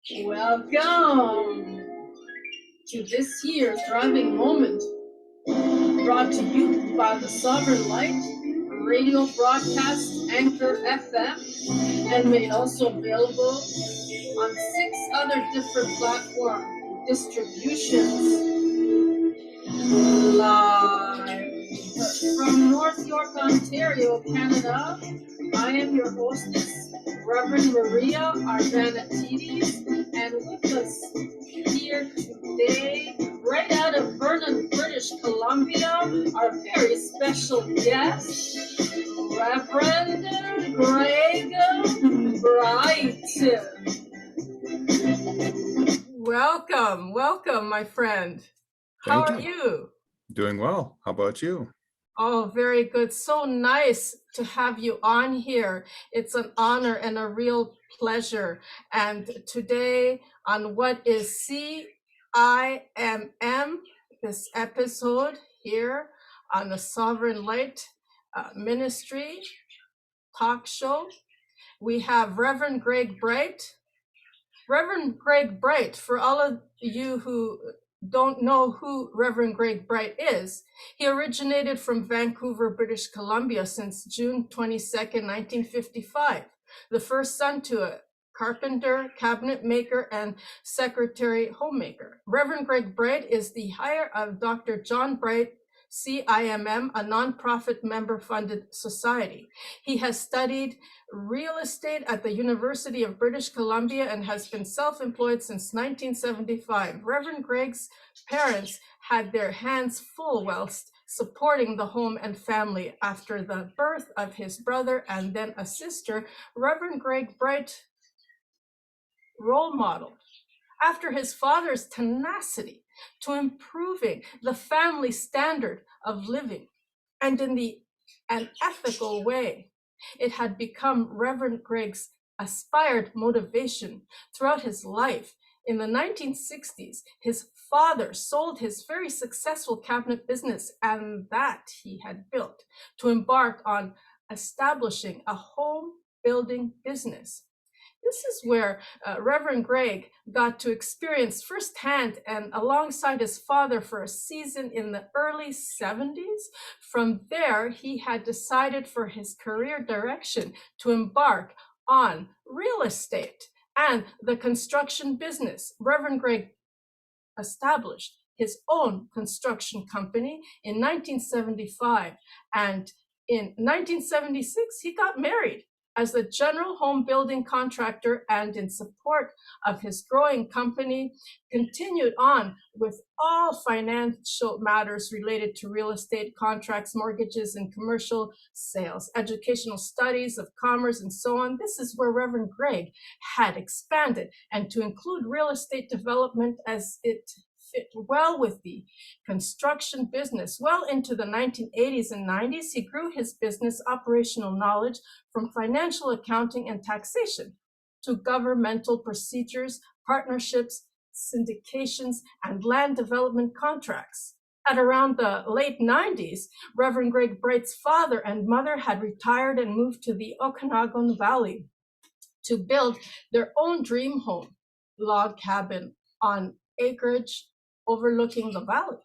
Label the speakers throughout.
Speaker 1: Welcome to this year's Thriving Moment, brought to you by the Sovereign Light radio broadcast Anchor FM, and made also available on 6 other different platform distributions live from North York, Ontario, Canada. I am your hostess, Reverend Maria Arvanatides, and with us here today, right out of Vernon, British Columbia, our very special guest, Reverend Greg Bright. Welcome, my friend. How
Speaker 2: Thank
Speaker 1: are you?
Speaker 2: Doing well. How about you?
Speaker 1: Oh, very good. So nice to have you on here. It's an honor and a real pleasure. And today on what is CIMM, this episode here on the Sovereign Light Ministry talk show, we have Reverend Greg Bright. Reverend Greg Bright, for all of you who don't know who Reverend Greg Bright is, he originated from Vancouver, British Columbia since June 22nd, 1955, the first son to a carpenter, cabinet maker, and secretary homemaker. Reverend Greg Bright is the hire of Dr. John Bright, CIMM, a nonprofit member-funded society. He has studied real estate at the University of British Columbia and has been self-employed since 1975. Reverend Greg's parents had their hands full whilst supporting the home and family. After the birth of his brother and then a sister, Reverend Greg Bright role modeled after his father's tenacity to improving the family standard of living and in an ethical way. It had become Reverend Greg's aspired motivation throughout his life. In the 1960s, his father sold his very successful cabinet business and that he had built to embark on establishing a home building business. This is where Reverend Greg got to experience firsthand and alongside his father for a season in the early 70s. From there, he had decided for his career direction to embark on real estate and the construction business. Reverend Greg established his own construction company in 1975, and in 1976, he got married as the general home building contractor, and in support of his growing company, continued on with all financial matters related to real estate contracts, mortgages, and commercial sales, educational studies of commerce, and so on. This is where Reverend Greg had expanded, and to include real estate development as it fit well with the construction business. Well into the 1980s and 90s, he grew his business operational knowledge from financial accounting and taxation to governmental procedures, partnerships, syndications, and land development contracts. At around the late 90s, Reverend Greg Bright's father and mother had retired and moved to the Okanagan Valley to build their own dream home, log cabin on acreage overlooking the valley.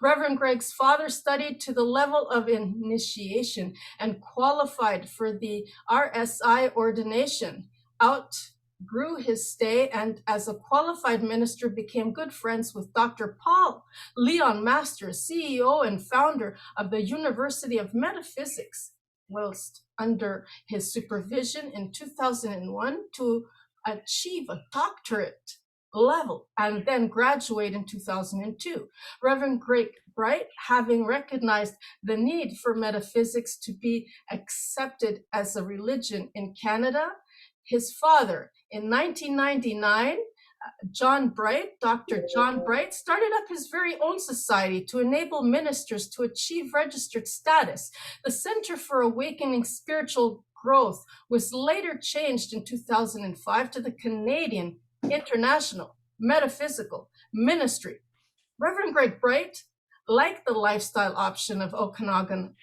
Speaker 1: Reverend Greg's father studied to the level of initiation and qualified for the RSI ordination, outgrew his stay, and as a qualified minister became good friends with Dr. Paul Leon Masters, CEO and founder of the University of Metaphysics, whilst under his supervision in 2001 to achieve a doctorate level and then graduate in 2002. Reverend Greg Bright, having recognized the need for metaphysics to be accepted as a religion in Canada, his father in 1999, Dr. John Bright, started up his very own society to enable ministers to achieve registered status. The Center for Awakening Spiritual Growth was later changed in 2005 to the Canadian International Metaphysical Ministry. Reverend Greg Bright, like the lifestyle option of Okanagan,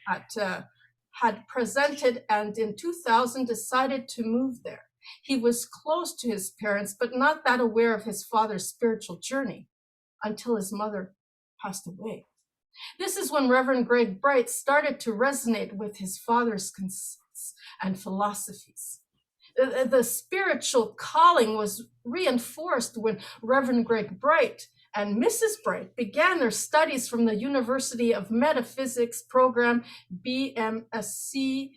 Speaker 1: had presented and in 2000 decided to move there. He was close to his parents, but not that aware of his father's spiritual journey until his mother passed away. This is when Reverend Greg Bright started to resonate with his father's concepts and philosophies. The spiritual calling was reinforced when Reverend Greg Bright and Mrs. Bright began their studies from the University of Metaphysics program BMSc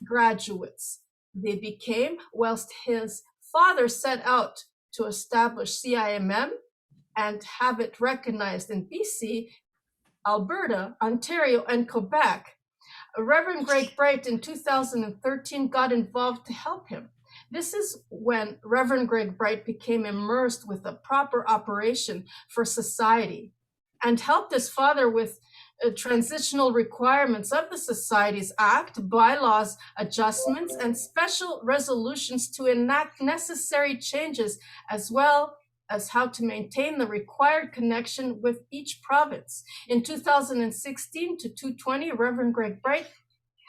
Speaker 1: graduates. They became, whilst his father set out to establish CIMM and have it recognized in BC, Alberta, Ontario, and Quebec. Reverend Greg Bright in 2013 got involved to help him. This is when Reverend Greg Bright became immersed with a proper operation for society and helped his father with transitional requirements of the Societies Act, bylaws, adjustments, and special resolutions to enact necessary changes, as well as how to maintain the required connection with each province. In 2016 to 2020, Reverend Greg Bright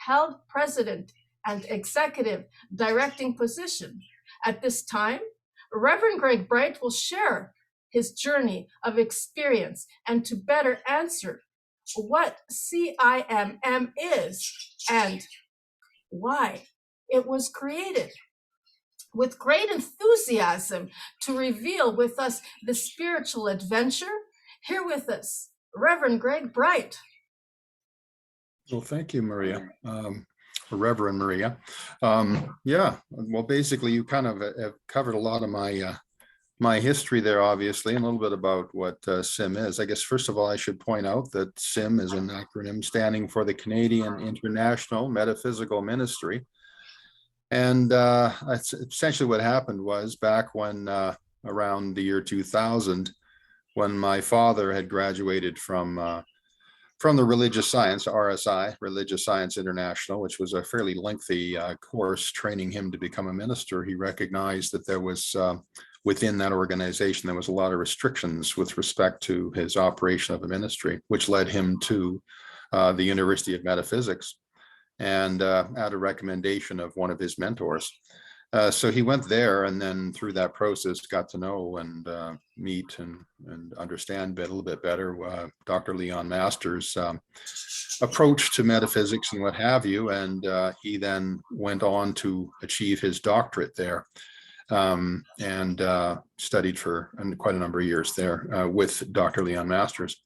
Speaker 1: held president and executive directing position. At this time, Reverend Greg Bright will share his journey of experience and to better answer what CIMM is and why it was created. With great enthusiasm to reveal with us the spiritual adventure, here with us, Reverend Greg Bright.
Speaker 2: Well, thank you, Maria, or Reverend Maria. Yeah, well, basically, you kind of have covered a lot of my history there, obviously, and a little bit about what CIMM is. I guess, first of all, I should point out that CIMM is an acronym standing for the Canadian International Metaphysical Ministry. And that's essentially what happened was back when around the year 2000, when my father had graduated from the religious science, RSI, Religious Science International, which was a fairly lengthy course training him to become a minister. He recognized that there was, within that organization, there was a lot of restrictions with respect to his operation of a ministry, which led him to the University of Metaphysics, and at a recommendation of one of his mentors. So he went there, and then through that process got to know and meet and understand a little bit better Dr. Leon Masters' approach to metaphysics and what have you. And he then went on to achieve his doctorate there, and studied for quite a number of years there with Dr. Leon Masters.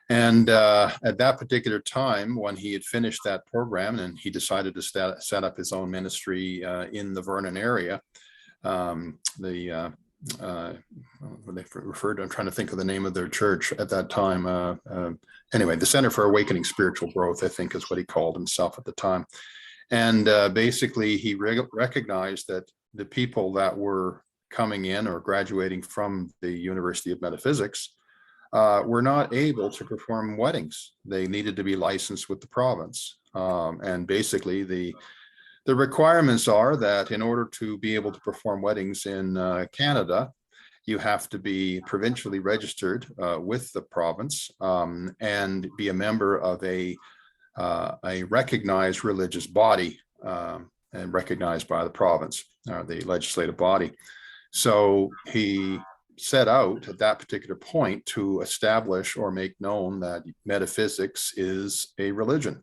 Speaker 2: And at that particular time, when he had finished that program and he decided to set up his own ministry in the Vernon area, what they referred to, I'm trying to think of the name of their church at that time. Anyway, the Center for Awakening Spiritual Growth, I think is what he called himself at the time. And basically, he recognized that the people that were coming in or graduating from the University of Metaphysics were not able to perform weddings. They needed to be licensed with the province. And basically the requirements are that in order to be able to perform weddings in Canada, you have to be provincially registered with the province and be a member of a recognized religious body and recognized by the province, the legislative body. So he set out at that particular point to establish or make known that metaphysics is a religion,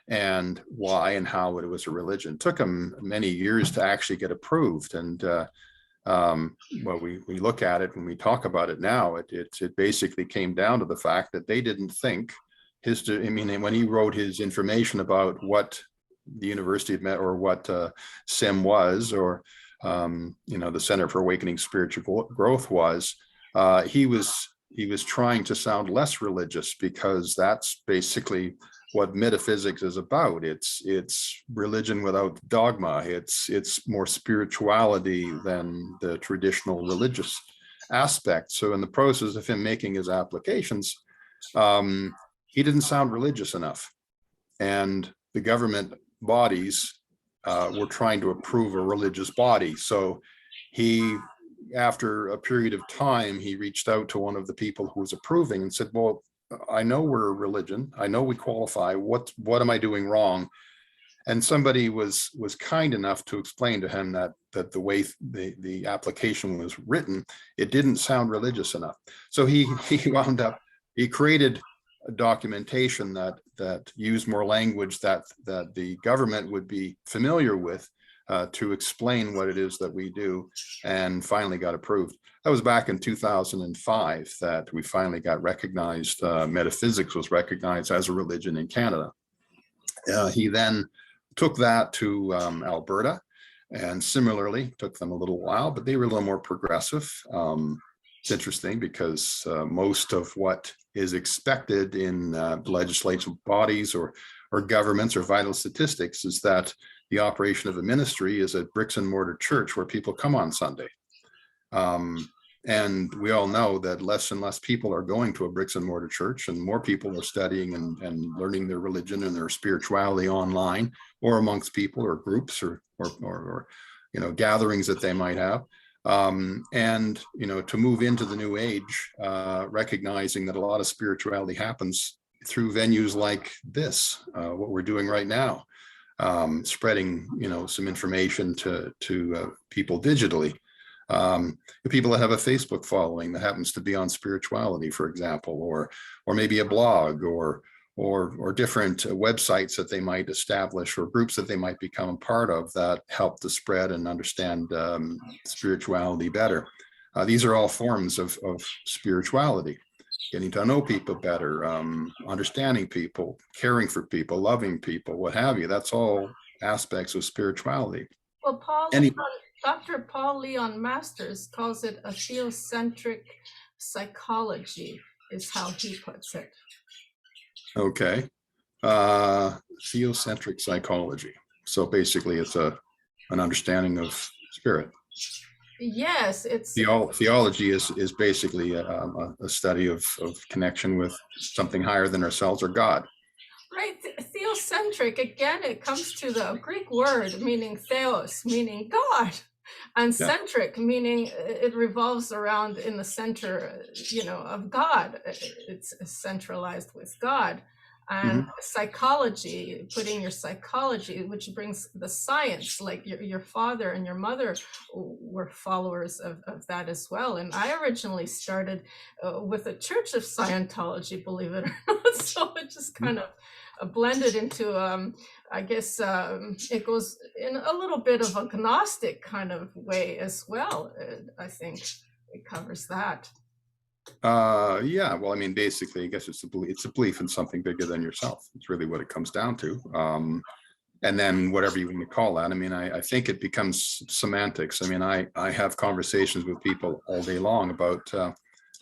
Speaker 2: and why and how it was a religion. It took him many years to actually get approved. And well, we look at it when we talk about it now, it basically came down to the fact that they didn't think when he wrote his information about what the University of Met or what CIMM was, or the Center for Awakening Spiritual Growth was, he was trying to sound less religious, because that's basically what metaphysics is about. It's religion without dogma. It's more spirituality than the traditional religious aspect. So in the process of him making his applications, he didn't sound religious enough, and the government bodies were trying to approve a religious body. So he, after a period of time, he reached out to one of the people who was approving and said, well, I know we're a religion. I know we qualify. What am I doing wrong? And somebody was kind enough to explain to him that the way the application was written, it didn't sound religious enough. So he wound up, he created a documentation that used more language that the government would be familiar with, to explain what it is that we do, and finally got approved. That was back in 2005 that we finally got recognized. Metaphysics was recognized as a religion in Canada. He then took that to Alberta, and similarly took them a little while, but they were a little more progressive. It's interesting because most of what is expected in legislative bodies or governments or vital statistics is that the operation of a ministry is a bricks and mortar church where people come on Sunday. And we all know that less and less people are going to a bricks and mortar church, and more people are studying and learning their religion and their spirituality online, or amongst people or groups or gatherings that they might have. And to move into the new age, recognizing that a lot of spirituality happens through venues like this, what we're doing right now, spreading some information to people digitally. People that have a Facebook following that happens to be on spirituality, for example, or maybe a blog or different websites that they might establish, or groups that they might become a part of that help to spread and understand spirituality better. These are all forms of spirituality, getting to know people better, understanding people, caring for people, loving people, what have you. That's all aspects of spirituality.
Speaker 1: Well, Dr. Paul Leon Masters calls it a theocentric psychology, is how he puts it.
Speaker 2: Okay. Theocentric psychology. So basically it's an understanding of spirit.
Speaker 1: Yes, it's
Speaker 2: theology is basically a study of connection with something higher than ourselves or God.
Speaker 1: Right. Theocentric, again, it comes to the Greek word meaning theos, meaning God, and centric, meaning it revolves around in the center, of God. It's centralized with God. And psychology, putting your psychology, which brings the science, like your father and your mother were followers of that as well. And I originally started with a Church of Scientology, believe it or not. So it just kind of blended into, I guess it goes in a little bit of a Gnostic kind of way as well. I think it covers that.
Speaker 2: Yeah, well, I mean, basically, I guess it's a belief in something bigger than yourself. It's really what it comes down to. And then whatever you want to call that. I mean, I think it becomes semantics. I mean, I have conversations with people all day long about a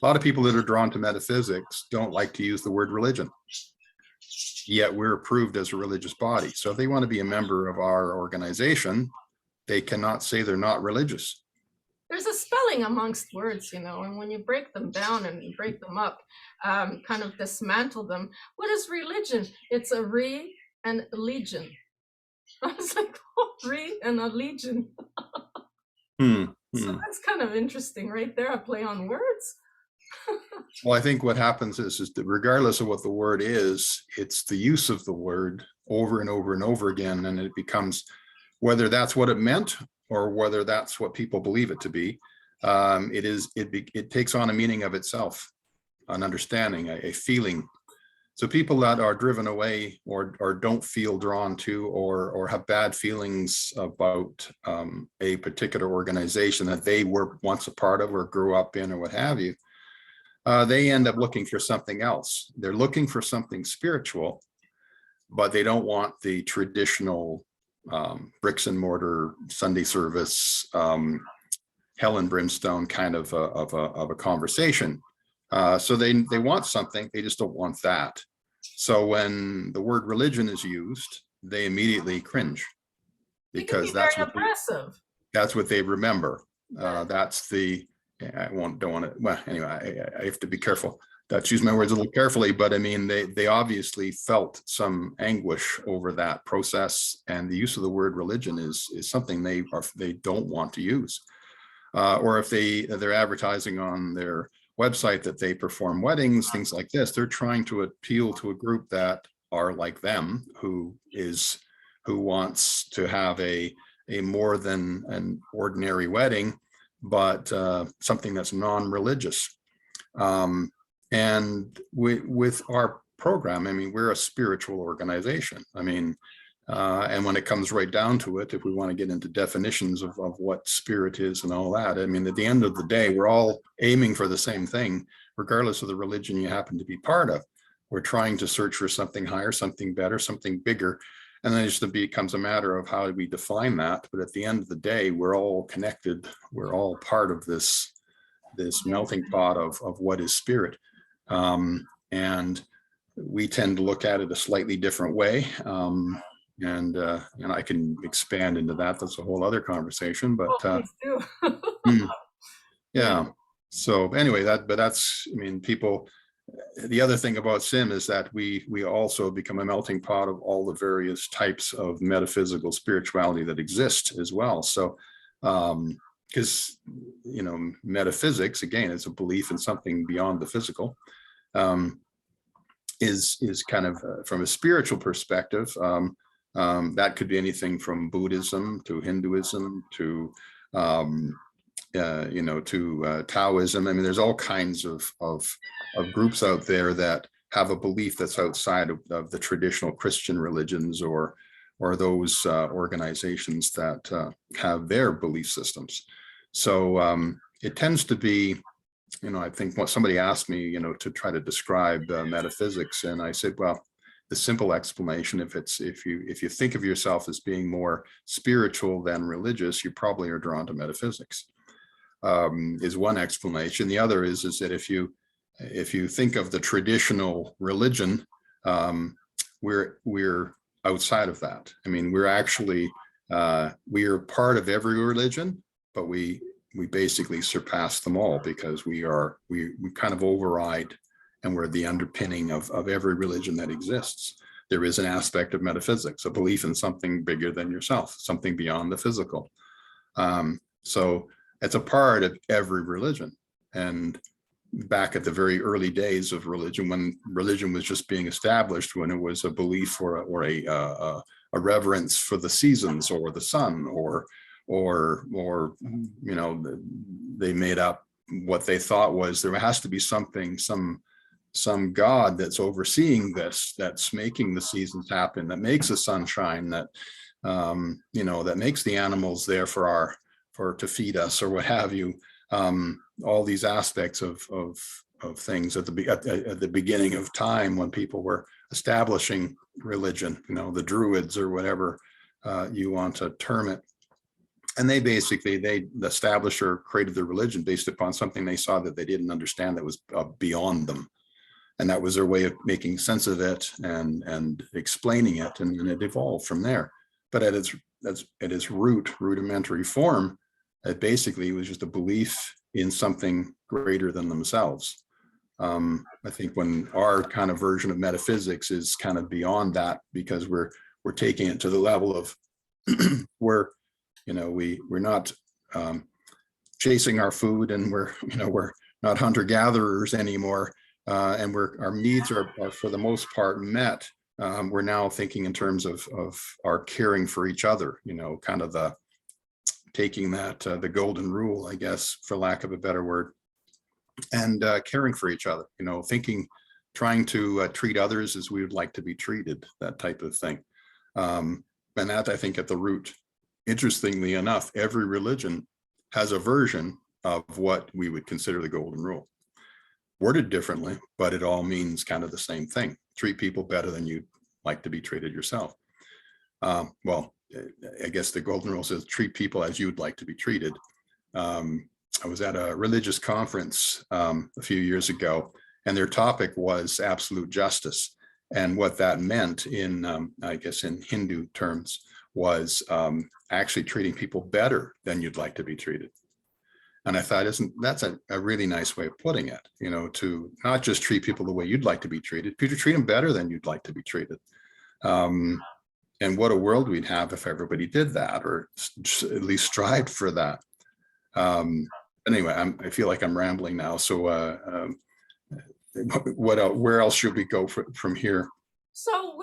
Speaker 2: lot of people that are drawn to metaphysics don't like to use the word religion. Yet we're approved as a religious body. So if they want to be a member of our organization, they cannot say they're not religious.
Speaker 1: There's a spelling amongst words, and when you break them down and break them up, kind of dismantle them. What is religion? It's a re and a legion. I was like, re and a legion. So that's kind of interesting right there, a play on words.
Speaker 2: Well, I think what happens is that regardless of what the word is, it's the use of the word over and over and over again, and it becomes, whether that's what it meant or whether that's what people believe it to be, it takes on a meaning of itself, an understanding, a feeling. So people that are driven away or don't feel drawn to or have bad feelings about a particular organization that they were once a part of or grew up in or what have you, they end up looking for something else. They're looking for something spiritual, but they don't want the traditional bricks and mortar Sunday service, hell and brimstone kind of a conversation. So they want something, they just don't want that. So when the word religion is used, they immediately cringe because that's what they remember. That's the, I don't want to, well, anyway, I have to be careful. Choose my words a little carefully, but I mean, they obviously felt some anguish over that process, and the use of the word religion is something they don't want to use. Or if they're advertising on their website that they perform weddings, things like this, they're trying to appeal to a group that are like them, who is who wants to have a more than an ordinary wedding, but something that's non-religious. And with our program, I mean, we're a spiritual organization. I mean, and when it comes right down to it, if we want to get into definitions of what spirit is and all that, I mean, at the end of the day, we're all aiming for the same thing, regardless of the religion you happen to be part of. We're trying to search for something higher, something better, something bigger. And then it just becomes a matter of how do we define that. But at the end of the day, we're all connected. We're all part of this melting pot of what is spirit. And we tend to look at it a slightly different way. And I can expand into that. That's a whole other conversation, but
Speaker 1: Please do.
Speaker 2: yeah. So anyway, that's, I mean, people, the other thing about CIMM is that we also become a melting pot of all the various types of metaphysical spirituality that exist as well. So, because, you know, metaphysics, again, is a belief in something beyond the physical, is kind of from a spiritual perspective. That could be anything from Buddhism to Hinduism to, you know, to Taoism. I mean, there's all kinds of groups out there that have a belief that's outside of the traditional Christian religions or those organizations that have their belief systems. So it tends to be, you know, I think what somebody asked me, you know, to try to describe metaphysics, and I said, well, the simple explanation, if you think of yourself as being more spiritual than religious, you probably are drawn to metaphysics. Is one explanation. The other is that if you think of the traditional religion, we're outside of that. I mean, we're actually we are part of every religion, but we basically surpass them all because we kind of override, and we're the underpinning of every religion that exists. There is an aspect of metaphysics, a belief in something bigger than yourself, something beyond the physical. So it's a part of every religion. And back at the very early days of religion, when religion was just being established, when it was a belief or a reverence for the seasons or the sun, or you know, they made up what they thought was there has to be something, some God that's overseeing this, that's making the seasons happen, that makes the sunshine, that you know, that makes the animals there to feed us or what have you. All these aspects of things at the beginning of time when people were establishing religion, you know, the Druids or whatever you want to term it. And they established or created their religion based upon something they saw that they didn't understand that was beyond them. And that was their way of making sense of it and explaining it. And then it evolved from there. But at its rudimentary form, it basically was just a belief in something greater than themselves. I think when our kind of version of metaphysics is kind of beyond that, because we're taking it to the level of where, you know, we're not chasing our food, and we're not hunter-gatherers anymore, and our needs are for the most part met. We're now thinking in terms of our caring for each other, you know, kind of taking that the golden rule, I guess, for lack of a better word, and caring for each other, you know, trying to treat others as we would like to be treated, that type of thing. And that, I think, at the root, interestingly enough, every religion has a version of what we would consider the golden rule, worded differently, but it all means kind of the same thing. Treat people better than you'd like to be treated yourself. Well, I guess the golden rule says treat people as you'd like to be treated. I was at a religious conference a few years ago, and their topic was absolute justice. And what that meant in, I guess, in Hindu terms was actually treating people better than you'd like to be treated. And I thought, that's a really nice way of putting it, you know, to not just treat people the way you'd like to be treated, but to treat them better than you'd like to be treated. And what a world we'd have if everybody did that, or at least strived for that. Anyway, I feel like I'm rambling now. So where else should we go from here?
Speaker 1: So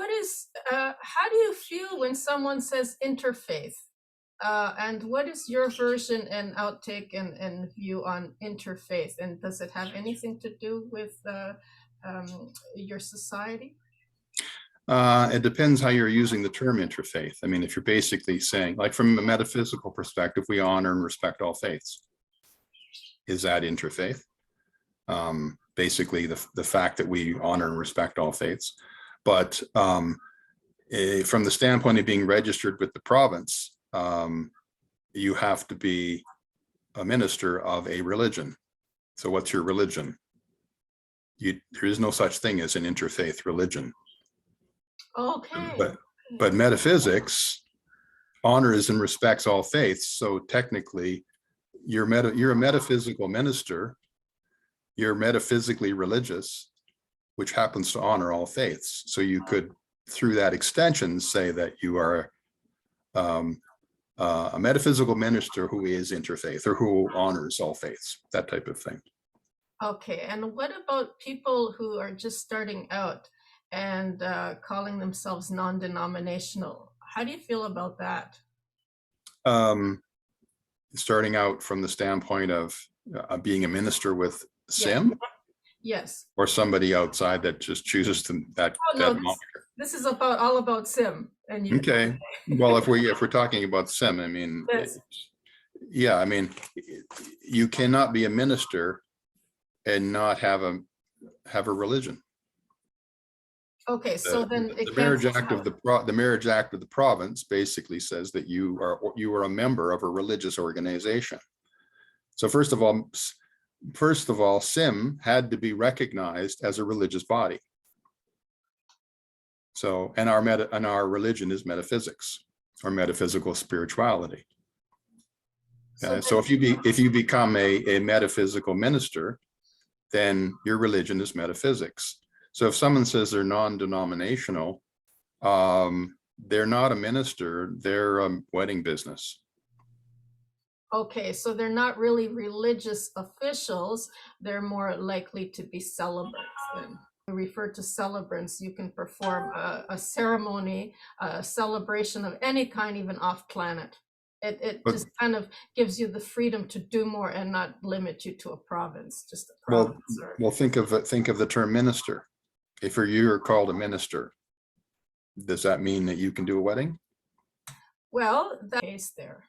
Speaker 1: how do you feel when someone says interfaith? And what is your version and outtake and view on interfaith? And does it have anything to do with your society?
Speaker 2: It depends how you're using the term interfaith. I mean, if you're basically saying, like from a metaphysical perspective, we honor and respect all faiths. Is that interfaith? Basically, the fact that we honor and respect all faiths. But from the standpoint of being registered with the province, you have to be a minister of a religion. So what's your religion? There is no such thing as an interfaith religion.
Speaker 1: Okay.
Speaker 2: But metaphysics honors and respects all faiths. So technically, you're a metaphysical minister. You're metaphysically religious, which happens to honor all faiths. So you could, through that extension, say that you are a metaphysical minister who is interfaith or who honors all faiths, that type of thing.
Speaker 1: Okay, and what about people who are just starting out and calling themselves non-denominational? How do you feel about that?
Speaker 2: Starting out from the standpoint of being a minister with CIMM?
Speaker 1: Yes.
Speaker 2: Or somebody outside that just chooses to that.
Speaker 1: Oh, no, this is all about CIMM. And
Speaker 2: okay. Well, if we're talking about CIMM, I mean,
Speaker 1: yes.
Speaker 2: Yeah, I mean, you cannot be a minister and not have a religion.
Speaker 1: Okay, so then
Speaker 2: the marriage act of the marriage act of the province basically says that you are a member of a religious organization. So first of all, CIMM had to be recognized as a religious body. So, and our religion is metaphysics or metaphysical spirituality. So if you become a metaphysical minister, then your religion is metaphysics. So if someone says they're non-denominational, they're not a minister, they're a wedding business.
Speaker 1: Okay, so they're not really religious officials, they're more likely to be celebrants. Then we refer to celebrants, you can perform a ceremony, a celebration of any kind, even off planet. It just kind of gives you the freedom to do more and not limit you to a province, just a province.
Speaker 2: Well, think of the term minister. If you're called a minister, does that mean that you can do a wedding?
Speaker 1: Well, that's the case there.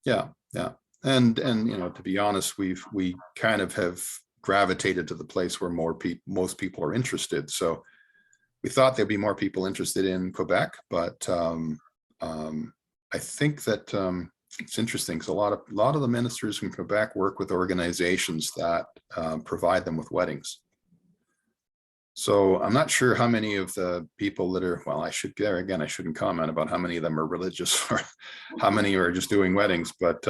Speaker 2: Yeah, and to be honest, we kind of have gravitated to the place where most people are interested. So we thought there'd be more people interested in Quebec, but I think that it's interesting because a lot of the ministers from Quebec work with organizations that provide them with weddings. So I'm not sure how many of the people that are, well, I shouldn't comment about how many of them are religious or how many are just doing weddings, but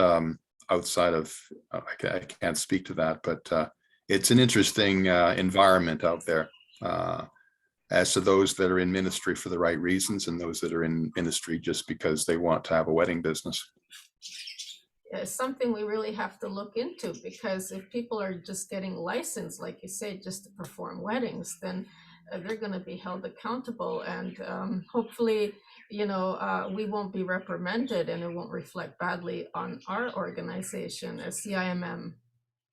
Speaker 2: outside of, I can't speak to that, but it's an interesting environment out there as to those that are in ministry for the right reasons and those that are in ministry just because they want to have a wedding business.
Speaker 1: It's something we really have to look into, because if people are just getting licensed, like you say, just to perform weddings, then they're going to be held accountable, and hopefully, we won't be reprimanded and it won't reflect badly on our organization as CIMM.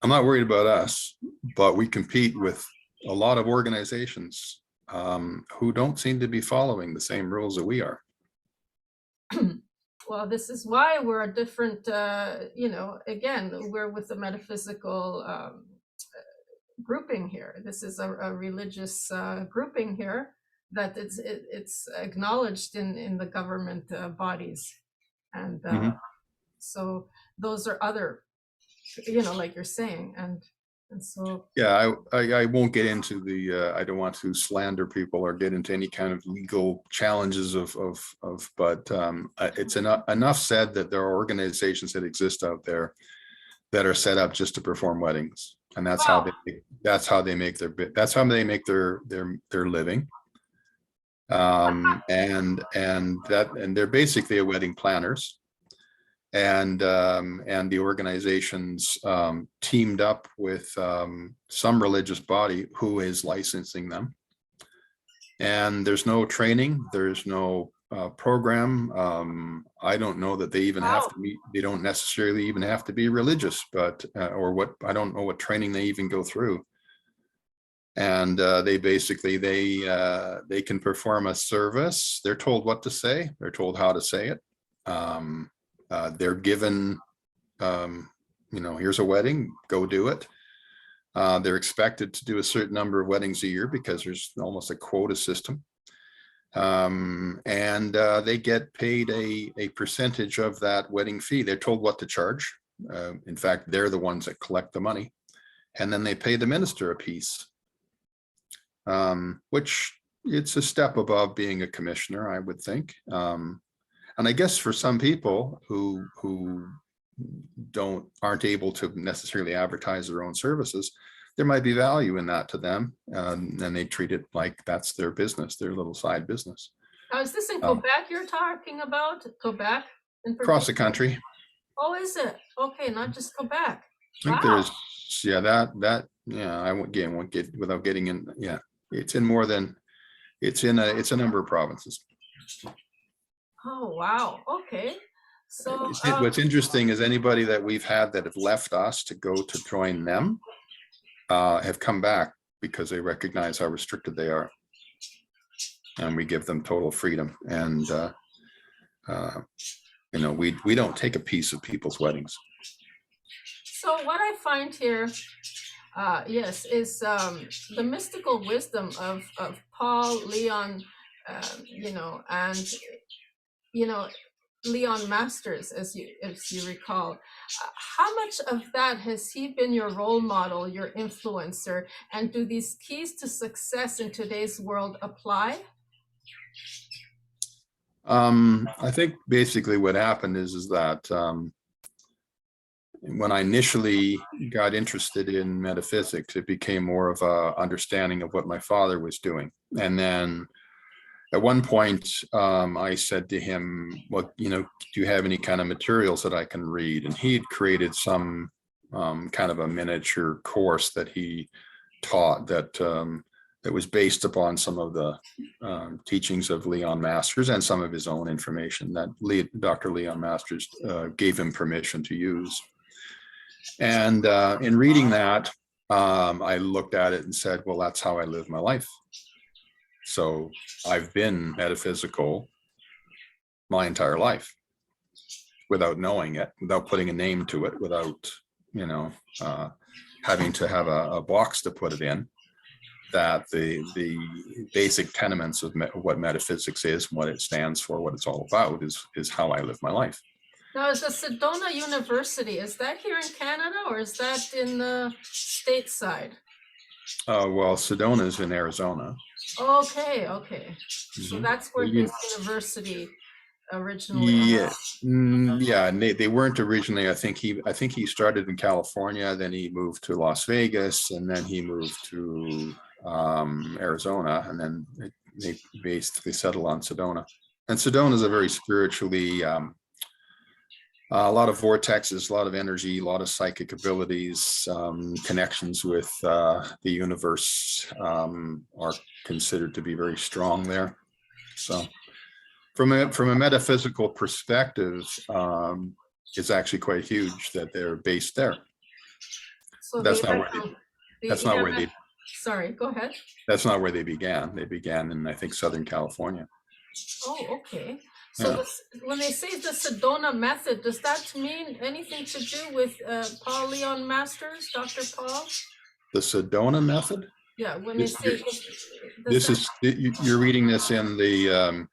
Speaker 2: I'm not worried about us, but we compete with a lot of organizations who don't seem to be following the same rules that we are.
Speaker 1: Well, this is why we're a different, again, we're with the metaphysical grouping here. This is a religious grouping here that it's acknowledged in the government bodies. And so those are other, like you're saying. And so,
Speaker 2: yeah, I won't get into I don't want to slander people or get into any kind of legal challenges but it's enough said that there are organizations that exist out there that are set up just to perform weddings, and that's how they make their living. And they're basically a wedding planners. And the organizations teamed up with some religious body who is licensing them. And there's no training, there's no program. I don't know that they even have to be, they don't necessarily even have to be religious, but or what, I don't know what training they even go through. And they basically, they can perform a service. They're told what to say, they're told how to say it. They're given, you know, here's a wedding, go do it. They're expected to do a certain number of weddings a year because there's almost a quota system. And they get paid a percentage of that wedding fee. They're told what to charge. In fact, they're the ones that collect the money. And then they pay the minister a piece, which it's a step above being a commissioner, I would think. And I guess for some people who aren't able to necessarily advertise their own services, there might be value in that to them, and they treat it like that's their business, their little side business.
Speaker 1: Now, is this in Quebec you're talking about? Quebec?
Speaker 2: Across the country.
Speaker 1: Oh, is it? Okay, not just Quebec.
Speaker 2: I think there's, yeah, yeah, I won't get without getting in. Yeah, it's in more than, it's a number of provinces.
Speaker 1: Oh, wow. Okay. So
Speaker 2: what's interesting is anybody that we've had that have left us to go to join them have come back because they recognize how restricted they are, and we give them total freedom. And you know, we don't take a piece of people's weddings.
Speaker 1: So what I find here, yes, is the mystical wisdom of Paul, Leon, you know, and you know, Leon Masters, as you recall. How much of that has he been your role model, your influencer, and do these keys to success in today's world apply?
Speaker 2: I think basically what happened is that when I initially got interested in metaphysics, it became more of a understanding of what my father was doing. And then at one point, I said to him, well, you know, do you have any kind of materials that I can read? And he'd created some kind of a miniature course that he taught that that was based upon some of the teachings of Leon Masters and some of his own information that Dr. Leon Masters gave him permission to use. And in reading that, I looked at it and said, well, that's how I live my life. So I've been metaphysical my entire life without knowing it, without putting a name to it, without, you know, having to have a box to put it in. That the basic tenements of what metaphysics is, what it stands for, what it's all about is how I live my life.
Speaker 1: Now, is the Sedona University, is that here in Canada or is that in the stateside?
Speaker 2: Well, Sedona is in Arizona.
Speaker 1: Okay, okay. So that's where this university originally was.
Speaker 2: Yeah, and they weren't originally. I think he started in California, then he moved to Las Vegas, and then he moved to Arizona, and then they basically settled on Sedona. And Sedona is a very spiritually, a lot of vortexes, a lot of energy, a lot of psychic abilities, connections with the universe are considered to be very strong there. So from a metaphysical perspective, it's actually quite huge that they're based there. So that's not where they
Speaker 1: sorry, go ahead.
Speaker 2: That's not where they began. They began in, I think, Southern California.
Speaker 1: Oh, okay. So yeah. When they say the Sedona method, does that mean anything to do with Paul Leon Masters, Dr. Paul?
Speaker 2: The Sedona method?
Speaker 1: Yeah, when they say
Speaker 2: you're reading this in the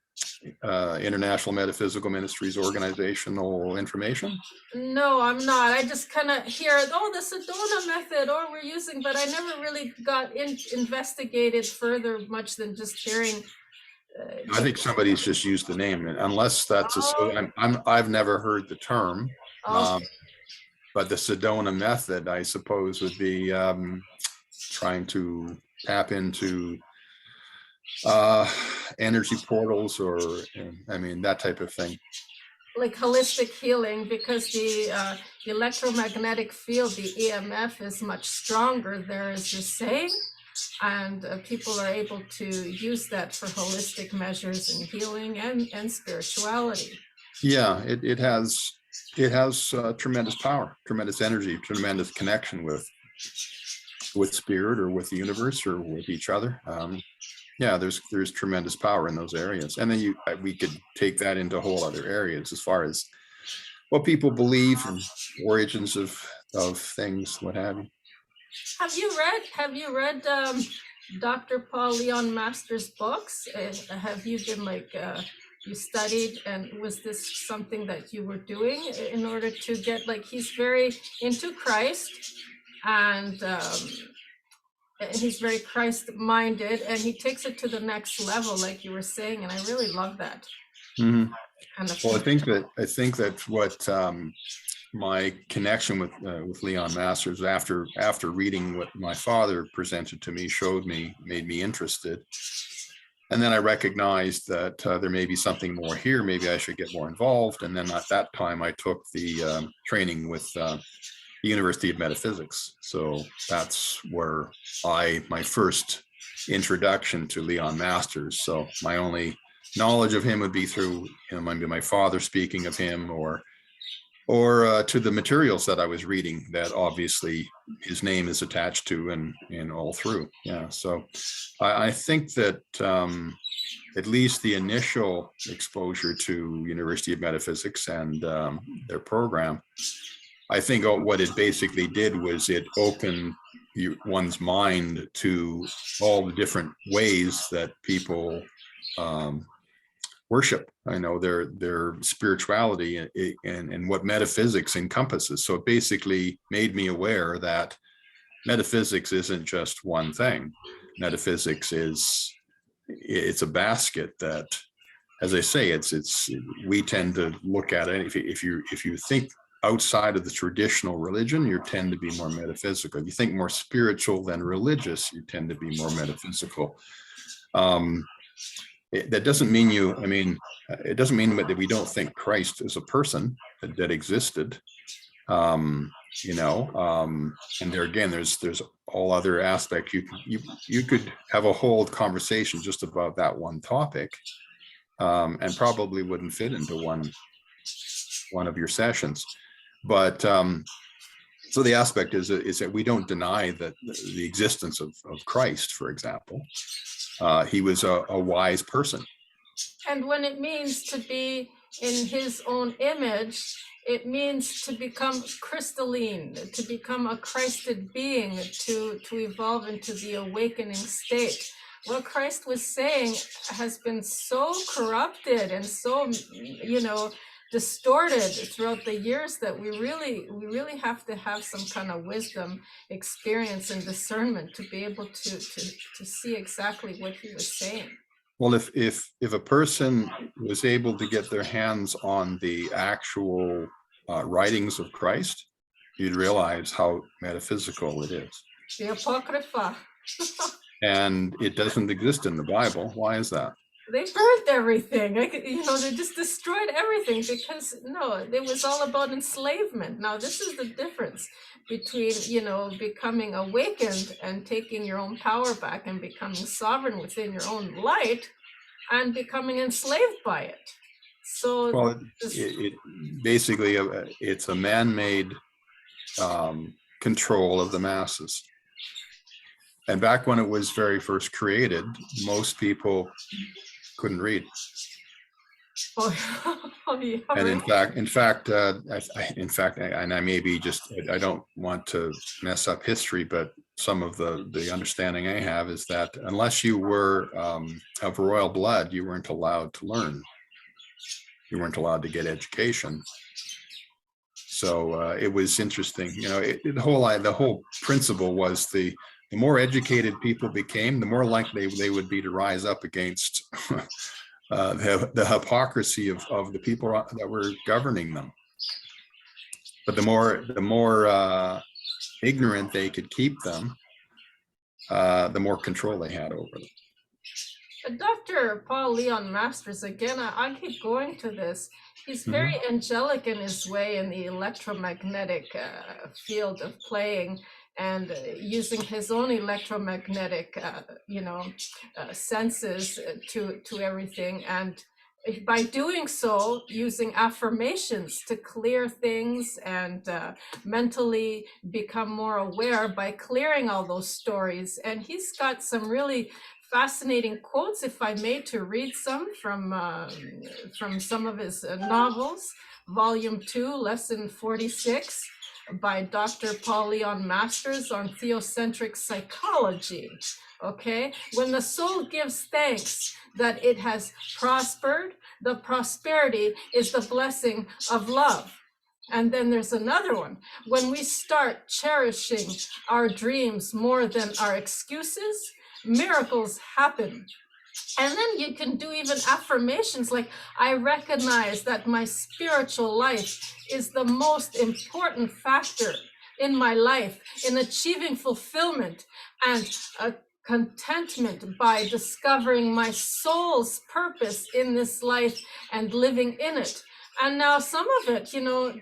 Speaker 2: International Metaphysical Ministries organizational information?
Speaker 1: No, I'm not. I just kind of hear, oh, the Sedona method, or we're using, but I never really got investigated further much than just hearing.
Speaker 2: I think somebody's just used the name, unless that's I've never heard the term. But the Sedona method, I suppose, would be trying to tap into energy portals, or I mean, that type of thing.
Speaker 1: Like holistic healing, because the electromagnetic field, the EMF, is much stronger there, as you're saying. and people are able to use that for holistic measures in healing and spirituality.
Speaker 2: Yeah, it has tremendous power, tremendous energy, tremendous connection with spirit or with the universe or with each other. Yeah, there's tremendous power in those areas, and then we could take that into whole other areas as far as what people believe and origins of things, what have you.
Speaker 1: Have you read Dr. Paul Leon Masters' books? Have you been you studied, and was this something that you were doing in order to get, he's very into Christ, and he's very Christ-minded, and he takes it to the next level, like you were saying, and I really love that.
Speaker 2: Mm-hmm.
Speaker 1: Kind of
Speaker 2: well, I think that what my connection with Leon Masters after reading what my father presented to me made me interested. And then I recognized that there may be something more here. Maybe I should get more involved. And then at that time, I took the training with the University of Metaphysics. So that's where my first introduction to Leon Masters. So my only knowledge of him would be through maybe my father speaking of him, or to the materials that I was reading that obviously his name is attached to and all through. Yeah. So I think that at least the initial exposure to University of Metaphysics and their program, I think what it basically did was it opened one's mind to all the different ways that people worship. I know their spirituality and what metaphysics encompasses. So it basically made me aware that metaphysics isn't just one thing. Metaphysics it's a basket that, as I say, we tend to look at it. If you think outside of the traditional religion, you tend to be more metaphysical. You think more spiritual than religious, you tend to be more metaphysical. That doesn't mean it doesn't mean that we don't think Christ is a person that existed. And there again, there's all other aspects. You could have a whole conversation just about that one topic, and probably wouldn't fit into one of your sessions. But so the aspect is that we don't deny that the existence of Christ, for example. He was a wise person.
Speaker 1: And when it means to be in his own image, it means to become crystalline, to become a Christed being, to evolve into the awakening state. What Christ was saying has been so corrupted and so, distorted throughout the years that we really have to have some kind of wisdom, experience, and discernment to be able to see exactly what he was saying.
Speaker 2: Well, if a person was able to get their hands on the actual writings of Christ, you'd realize how metaphysical it is.
Speaker 1: The Apocrypha.
Speaker 2: And it doesn't exist in the Bible. Why is that?
Speaker 1: They burned everything. They just destroyed everything because it was all about enslavement. Now, this is the difference between, becoming awakened and taking your own power back and becoming sovereign within your own light, and becoming enslaved by it. So,
Speaker 2: well, it basically it's a man-made control of the masses. And back when it was very first created, most people couldn't read. And in fact, and I maybe I don't want to mess up history, but some of the understanding I have is that unless you were of royal blood, you weren't allowed to learn. You weren't allowed to get education. So it was interesting. The whole principle was the more educated people became, the more likely they would be to rise up against the hypocrisy of the people that were governing them. But the more ignorant they could keep them, the more control they had over them.
Speaker 1: Dr. Paul Leon Masters, again, I keep going to this. He's very angelic in his way in the electromagnetic field of playing. and using his own electromagnetic, senses to everything. And by doing so, using affirmations to clear things and mentally become more aware by clearing all those stories. And he's got some really fascinating quotes, if I may, to read some from some of his novels. Volume 2, Lesson 46, by Dr. Paul Leon Masters on theocentric psychology. Okay, when the soul gives thanks that it has prospered, the prosperity is the blessing of love. And then there's another one. When we start cherishing our dreams more than our excuses, miracles happen. And then you can do even affirmations like, I recognize that my spiritual life is the most important factor in my life in achieving fulfillment and contentment by discovering my soul's purpose in this life and living in it. And now some of it,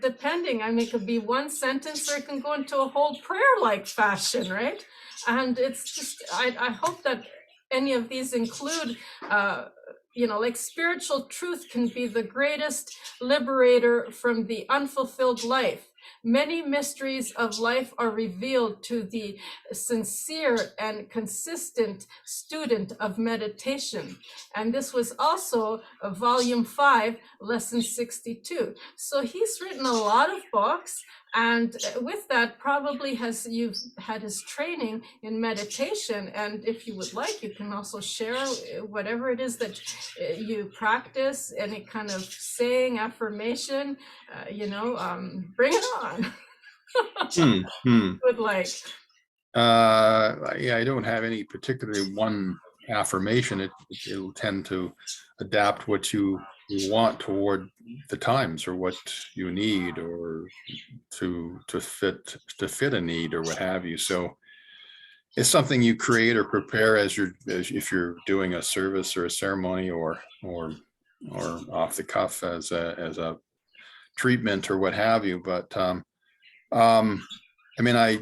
Speaker 1: depending, I mean, it could be one sentence or it can go into a whole prayer-like fashion, right? And it's just, I hope that any of these include, like spiritual truth can be the greatest liberator from the unfulfilled life. Many mysteries of life are revealed to the sincere and consistent student of meditation. And this was also volume 5, lesson 62. So he's written a lot of books. And with that, probably you've had his training in meditation. And if you would like, you can also share whatever it is that you practice, any kind of saying, affirmation, bring it on. Would like.
Speaker 2: Yeah, I don't have any particularly one affirmation. It'll tend to adapt what you want toward the times or what you need, or to fit a need or what have you. So it's something you create or prepare as if you're doing a service or a ceremony or off the cuff as a treatment or what have you. But I mean, I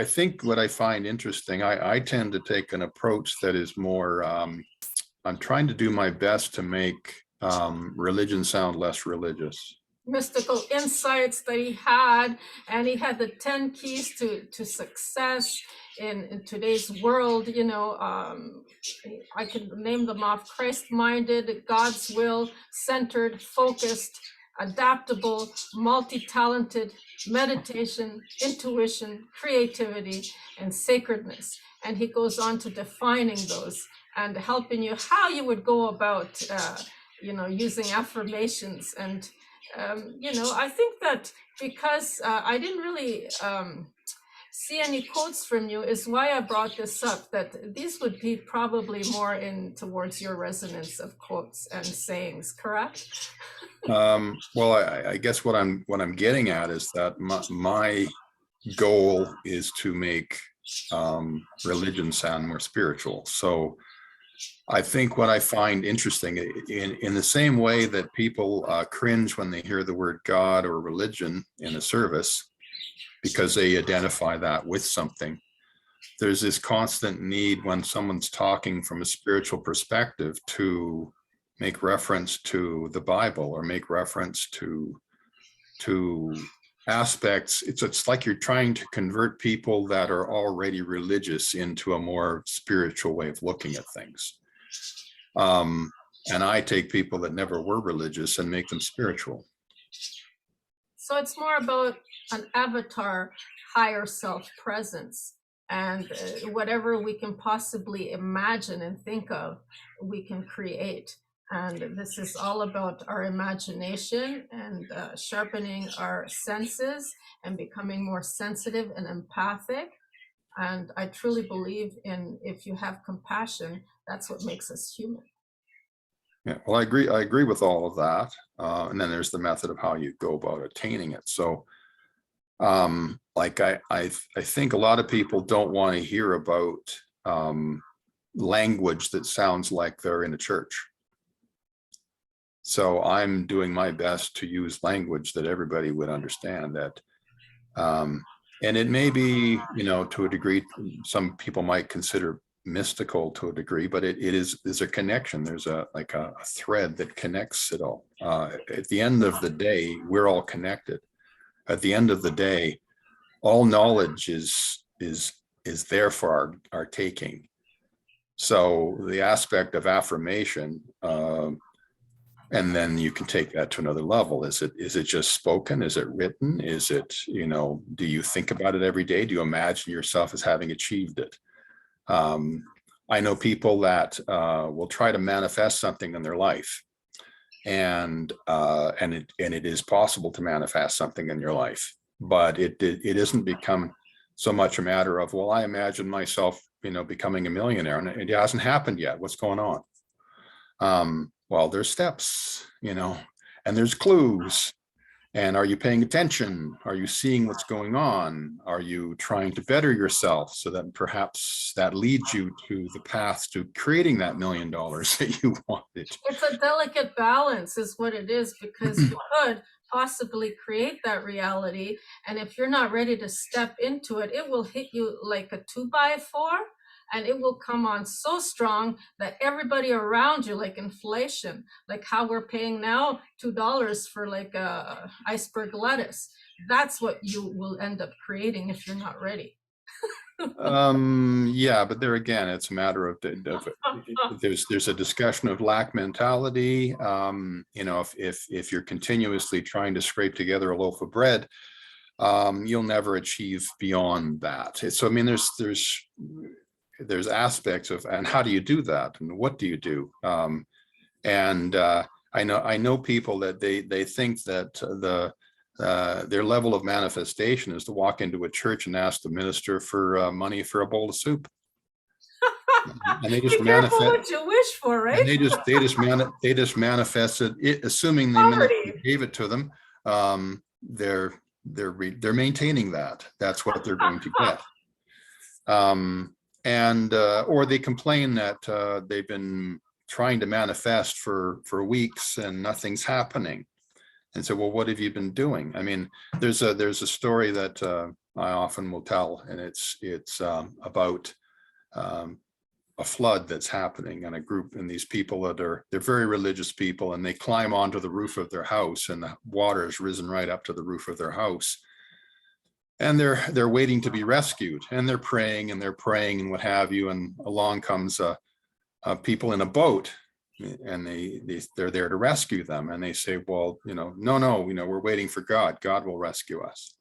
Speaker 2: think what I find interesting, I tend to take an approach that is more, I'm trying to do my best to make religion sound less religious.
Speaker 1: Mystical insights that he had, and he had the 10 keys to success in today's world. I could name them off: Christ-minded, God's will, centered, focused, adaptable, multi-talented, meditation, intuition, creativity, and sacredness. And he goes on to defining those and helping you how you would go about using affirmations. And I think that because I didn't really see any quotes from you is why I brought this up, that these would be probably more in towards your resonance of quotes and sayings, correct?
Speaker 2: Well, I guess what I'm getting at is that my goal is to make religion sound more spiritual. So I think what I find interesting, in the same way that people cringe when they hear the word God or religion in a service because they identify that with something, there's this constant need when someone's talking from a spiritual perspective to make reference to the Bible or make reference to aspects. It's like you're trying to convert people that are already religious into a more spiritual way of looking at things. And I take people that never were religious and make them spiritual.
Speaker 1: So it's more about an avatar, higher self presence, and whatever we can possibly imagine and think of, we can create. And this is all about our imagination and sharpening our senses and becoming more sensitive and empathic. And I truly believe if you have compassion, that's what makes us human.
Speaker 2: Yeah, well, I agree with all of that. And then there's the method of how you go about attaining it. So like I think a lot of people don't want to hear about language that sounds like they're in a church. So I'm doing my best to use language that everybody would understand, that And it may be, to a degree, some people might consider mystical to a degree, but there's a connection. There's a thread that connects it all. At the end of the day, we're all connected. At the end of the day, all knowledge is there for our taking. So the aspect of affirmation, and then you can take that to another level. Is it just spoken? Is it written? Is it, do you think about it every day? Do you imagine yourself as having achieved it? I know people that will try to manifest something in their life, and it is possible to manifest something in your life, but it isn't become so much a matter of, well, I imagine myself, becoming a millionaire, and it hasn't happened yet. What's going on? Well, there's steps, and there's clues. And are you paying attention? Are you seeing what's going on? Are you trying to better yourself so that perhaps that leads you to the path to creating that $1 million that you wanted?
Speaker 1: It's a delicate balance is what it is, because you could possibly create that reality. And if you're not ready to step into it, it will hit you like a 2x4. And it will come on so strong that everybody around you, like inflation, like how we're paying now $2 for like a iceberg lettuce. That's what you will end up creating if you're not ready.
Speaker 2: Yeah, but there again, it's a matter of there's a discussion of lack mentality. If you're continuously trying to scrape together a loaf of bread, you'll never achieve beyond that. So I mean, there's aspects of, and how do you do that, and what do you do? I know people that they think that their level of manifestation is to walk into a church and ask the minister for money for a bowl of soup, and they just
Speaker 1: Be careful
Speaker 2: manifest.
Speaker 1: what you wish for, right?
Speaker 2: And they just manifested it, assuming the minister gave it to them. They're maintaining that. That's what they're going to get. Or they complain that they've been trying to manifest for weeks and nothing's happening. And so, well, what have you been doing? I mean, there's a story that I often will tell, and it's about a flood that's happening, and a group, and these people they're very religious people, and they climb onto the roof of their house, and the water has risen right up to the roof of their house. And they're waiting to be rescued, and they're praying and what have you. And along comes people in a boat, and they're there to rescue them. And they say, well, no, we're waiting for God. God will rescue us.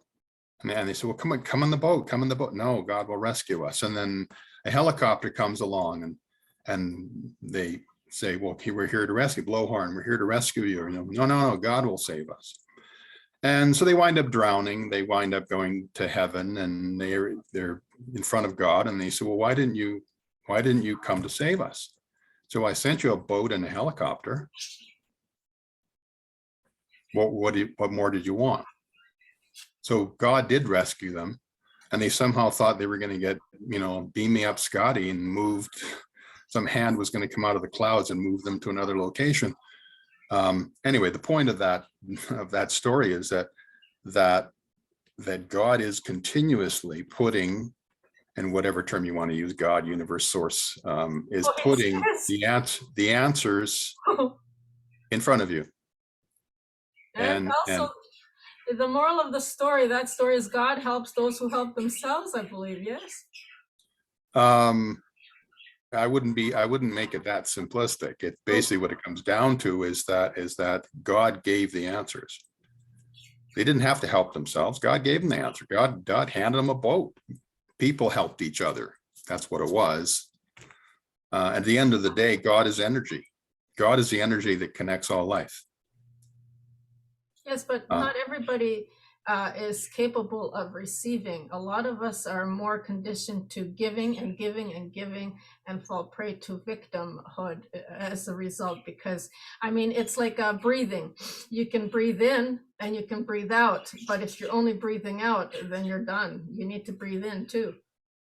Speaker 2: And they say, well, come on the boat, No, God will rescue us. And then a helicopter comes along, and they say, well, we're here to rescue, blowhorn, we're here to rescue you. No, God will save us. And so they wind up drowning. They wind up going to heaven, and they're in front of God. And they say, well, why didn't you come to save us? So I sent you a boat and a helicopter. What more did you want? So God did rescue them, and they somehow thought they were going to get, beam me up, Scotty, and moved. Some hand was going to come out of the clouds and move them to another location. Anyway, the point of that story is that God is continuously putting, and whatever term you want to use, God, universe, source, is putting the answers in front of you.
Speaker 1: And also, the moral of the story, that story is God helps those who help themselves, I believe. Yes.
Speaker 2: I wouldn't make it that simplistic. It's basically what it comes down to is that God gave the answers. They didn't have to help themselves. God gave them the answer. God handed them a boat. People helped each other. That's what it was. At the end of the day, God is energy. God is the energy that connects all life.
Speaker 1: Yes, but not everybody is capable of receiving. A lot of us are more conditioned to giving and giving and giving, and fall prey to victimhood as a result. Because, I mean, it's like breathing. You can breathe in and you can breathe out, but if you're only breathing out, then you're done. You need to breathe in too.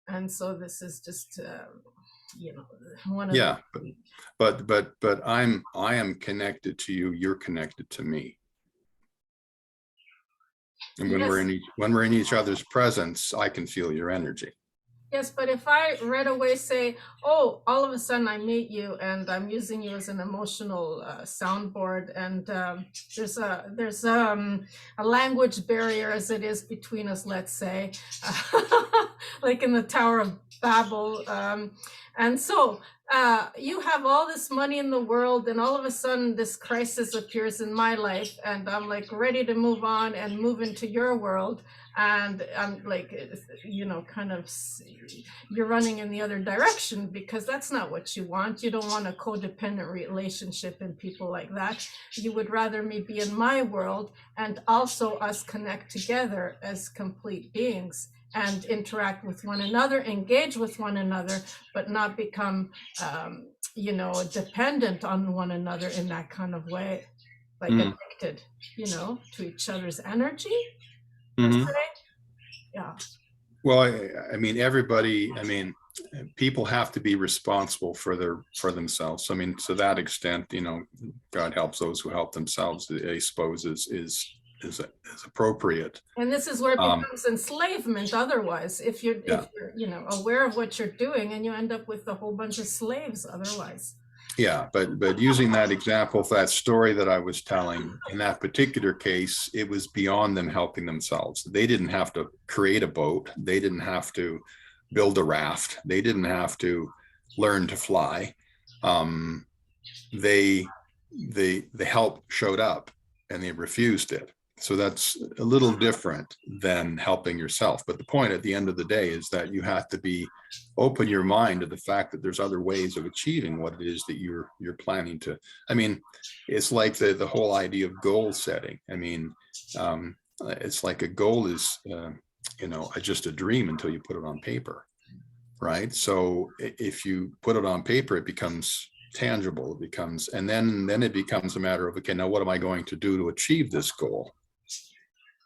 Speaker 1: And so this is just, one of the...
Speaker 2: But I am connected to you. You're connected to me. And
Speaker 1: Yes.
Speaker 2: when we're in each other's presence, I can feel your energy.
Speaker 1: Yes, but if I right away say, "Oh, all of a sudden I meet you, and I'm using you as an emotional soundboard," and there's a language barrier as it is between us, let's say, like in the Tower of Babel, and so you have all this money in the world, and all of a sudden this crisis appears in my life, and I'm like ready to move on and move into your world. And I'm like, kind of, you're running in the other direction because that's not what you want. You don't want a codependent relationship and people like that. You would rather me be in my world and also us connect together as complete beings and interact with one another, engage with one another, but not become, dependent on one another in that kind of way, like addicted, to each other's energy.
Speaker 2: Mm-hmm.
Speaker 1: Yeah.
Speaker 2: Well, I mean, everybody, I mean, people have to be responsible for themselves. I mean, to that extent, God helps those who help themselves, I suppose is appropriate.
Speaker 1: And this is where it becomes enslavement. Otherwise, if you're aware of what you're doing, and you end up with a whole bunch of slaves otherwise.
Speaker 2: Yeah, but using that example, that story that I was telling, in that particular case, it was beyond them helping themselves. They didn't have to create a boat. They didn't have to build a raft. They didn't have to learn to fly. The help showed up and they refused it. So that's a little different than helping yourself. But the point at the end of the day is that you have to open your mind to the fact that there's other ways of achieving what it is that you're planning to. I mean, it's like the whole idea of goal setting. I mean, it's like a goal is, just a dream until you put it on paper, right? So if you put it on paper, it becomes tangible. And then it becomes a matter of, okay, now what am I going to do to achieve this goal?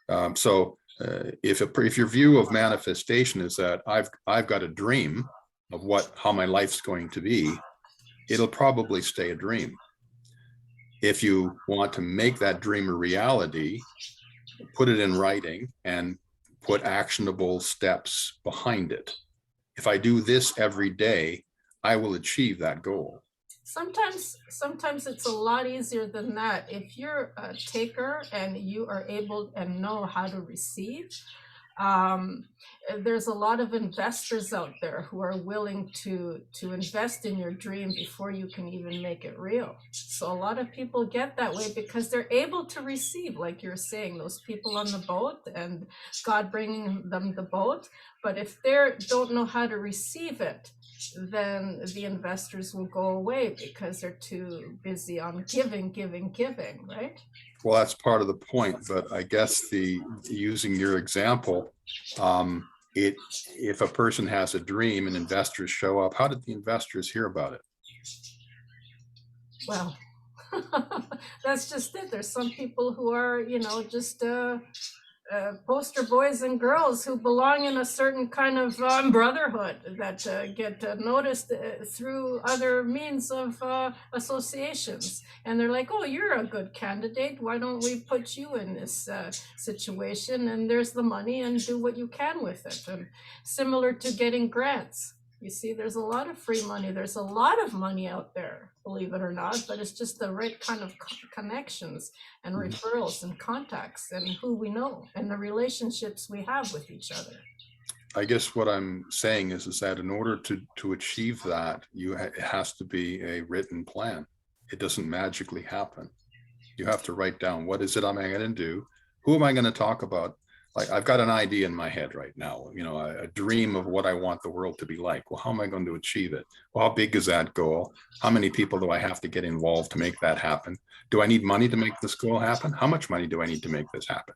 Speaker 2: If your view of manifestation is that I've got a dream of how my life's going to be, it'll probably stay a dream. If you want to make that dream a reality, put it in writing and put actionable steps behind it. If I do this every day, I will achieve that goal.
Speaker 1: Sometimes it's a lot easier than that. If you're a taker and you are able and know how to receive, there's a lot of investors out there who are willing to invest in your dream before you can even make it real. So a lot of people get that way because they're able to receive, like you're saying, those people on the boat and God bringing them the boat. But if they don't know how to receive it, then the investors will go away because they're too busy on giving, right?
Speaker 2: Well, that's part of the point, but I guess using your example, if a person has a dream and investors show up, how did the investors hear about it?
Speaker 1: Well, that's just it. There's some people who are, just poster boys and girls who belong in a certain kind of brotherhood that get noticed through other means of associations. And they're like, oh, you're a good candidate. Why don't we put you in this situation? And there's the money and do what you can with it. And similar to getting grants. You see, there's a lot of free money. There's a lot of money out there, believe it or not, but it's just the right kind of connections and referrals and contacts and who we know and the relationships we have with each other.
Speaker 2: I guess what I'm saying is that in order to achieve that, it has to be a written plan. It doesn't magically happen. You have to write down, what is it I'm going to do? Who am I going to talk about? Like, I've got an idea in my head right now, a dream of what I want the world to be like. Well, how am I going to achieve it? Well, how big is that goal? How many people do I have to get involved to make that happen? Do I need money to make this goal happen? How much money do I need to make this happen?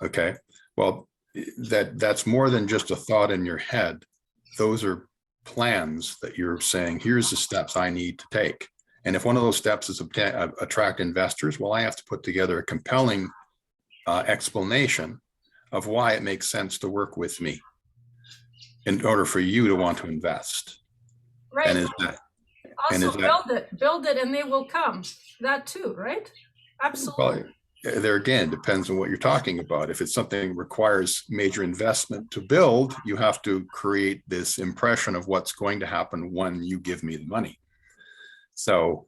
Speaker 2: Okay. Well, that's more than just a thought in your head. Those are plans that you're saying, here's the steps I need to take. And if one of those steps is attract investors, well, I have to put together a compelling explanation of why it makes sense to work with me in order for you to want to invest.
Speaker 1: Right.
Speaker 2: And
Speaker 1: build it and they will come. That too, right? Absolutely.
Speaker 2: Well, there again, depends on what you're talking about. If it's something that requires major investment to build, you have to create this impression of what's going to happen when you give me the money. So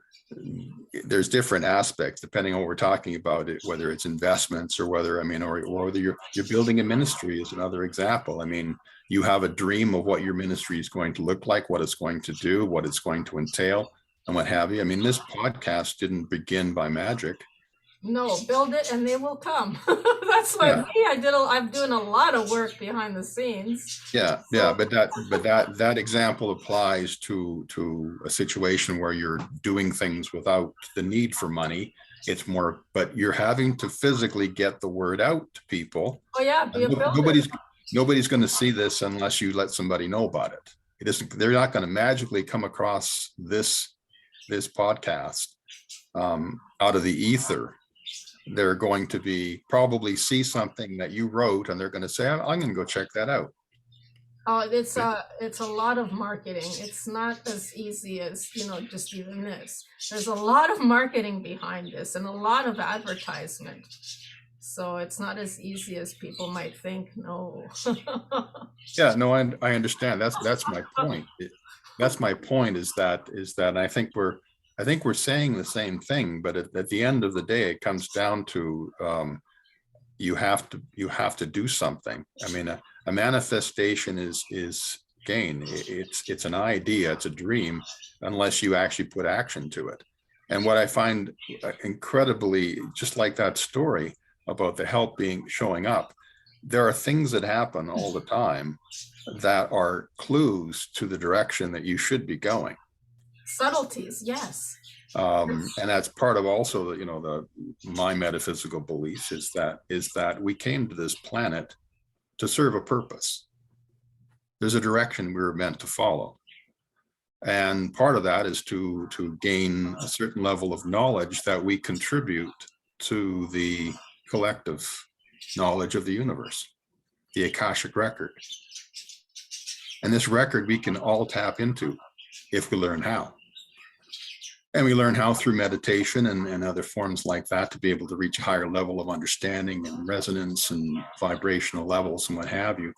Speaker 2: there's different aspects depending on what we're talking about, it, whether it's investments or whether, I mean, or whether you're building a ministry is another example. I mean, you have a dream of what your ministry is going to look like, what it's going to do, what it's going to entail, and what have you. I mean, this podcast didn't begin by magic.
Speaker 1: No, build it and they will come. That's what me. I'm doing a lot of work behind the scenes.
Speaker 2: Yeah, yeah, but that example applies to a situation where you're doing things without the need for money. It's more, but you're having to physically get the word out to people.
Speaker 1: Oh yeah, be a builder.
Speaker 2: Nobody's going to see this unless you let somebody know about it. It isn't. They're not going to magically come across this podcast out of the ether. They're going to be probably see something that you wrote and they're going to say, I'm going to go check that out.
Speaker 1: Oh, it's a lot of marketing. It's not as easy as, just even this. There's a lot of marketing behind this and a lot of advertisement. So it's not as easy as people might think. No.
Speaker 2: Yeah, no, I understand. That's my point. That's my point is that I think we're saying the same thing, but at the end of the day, it comes down to you have to do something. I mean, a manifestation is gain. It's an idea, it's a dream, unless you actually put action to it. And what I find incredibly, just like that story about the help showing up, there are things that happen all the time that are clues to the direction that you should be going.
Speaker 1: Subtleties, yes.
Speaker 2: And that's part of also my metaphysical beliefs is that we came to this planet to serve a purpose. There's a direction we were meant to follow. And part of that is to gain a certain level of knowledge that we contribute to the collective knowledge of the universe, the Akashic record. And this record we can all tap into if we learn how. And we learn how through meditation and other forms like that to be able to reach a higher level of understanding and resonance and vibrational levels and what have you,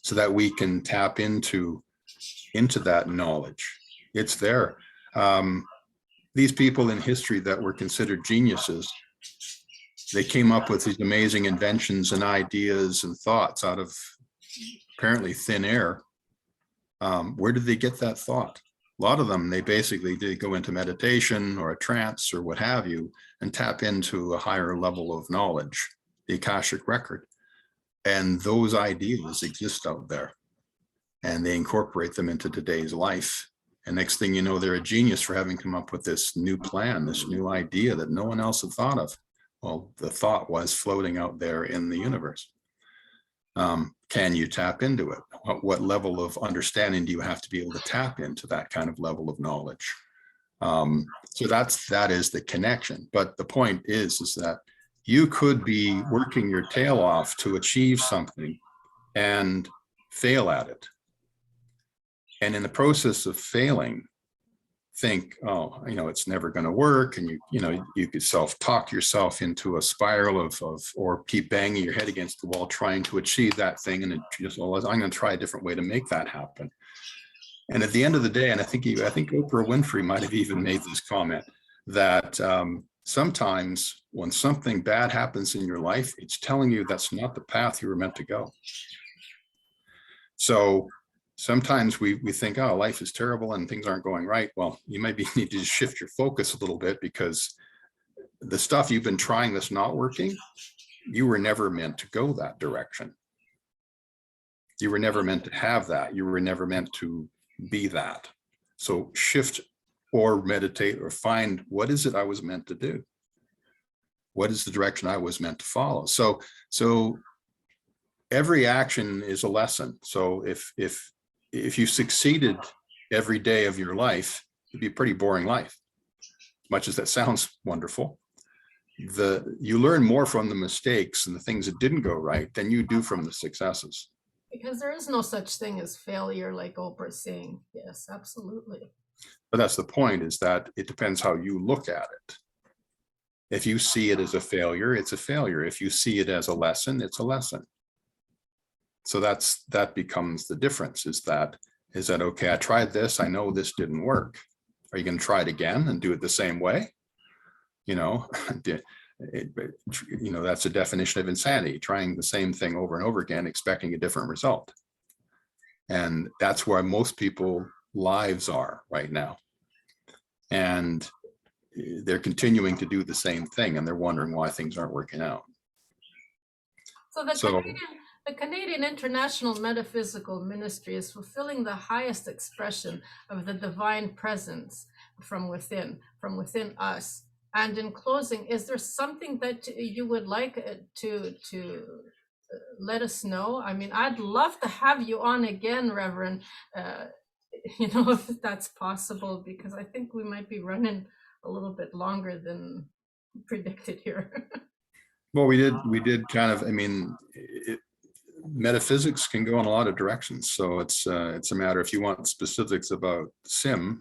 Speaker 2: so that we can tap into that knowledge. It's there. These people in history that were considered geniuses, they came up with these amazing inventions and ideas and thoughts out of apparently thin air. Where did they get that thought? A lot of them, they basically did go into meditation or a trance or what have you, and tap into a higher level of knowledge, the Akashic record. And those ideas exist out there and they incorporate them into today's life. And next thing you know, they're a genius for having come up with this new plan, this new idea that no one else had thought of. Well, the thought was floating out there in the universe. Can you tap into it? What level of understanding do you have to be able to tap into that kind of level of knowledge? So that is the connection. But the point is that you could be working your tail off to achieve something and fail at it. And in the process of failing, think, oh, it's never going to work. And you could self-talk yourself into a spiral or keep banging your head against the wall, trying to achieve that thing. And I'm going to try a different way to make that happen. And at the end of the day, and I think Oprah Winfrey might have even made this comment, that sometimes when something bad happens in your life, it's telling you that's not the path you were meant to go. So sometimes we think, oh, life is terrible and things aren't going right. Well, you might need to shift your focus a little bit, because the stuff you've been trying that's not working, you were never meant to go that direction. You were never meant to have that. You were never meant to be that. So shift or meditate or find, what is it I was meant to do? What is the direction I was meant to follow? So every action is a lesson. So if you succeeded every day of your life, it'd be a pretty boring life. Much as that sounds wonderful, you learn more from the mistakes and the things that didn't go right than you do from the successes.
Speaker 1: Because there is no such thing as failure, like Oprah's saying. Yes, absolutely.
Speaker 2: But that's the point, is that it depends how you look at it. If you see it as a failure, it's a failure. If you see it as a lesson, it's a lesson. So that becomes the difference, is that okay, I tried this, I know this didn't work. Are you going to try it again and do it the same way? You know, that's a definition of insanity, trying the same thing over and over again, expecting a different result. And that's where most people's lives are right now. And they're continuing to do the same thing, and they're wondering why things aren't working out.
Speaker 1: So the Canadian International Metaphysical Ministry is fulfilling the highest expression of the divine presence from within us. And in closing, is there something that you would like to let us know? I mean, I'd love to have you on again, Reverend, if that's possible, because I think we might be running a little bit longer than predicted here.
Speaker 2: Well, we did kind of, metaphysics can go in a lot of directions. So it's a matter, if you want specifics about CIMM,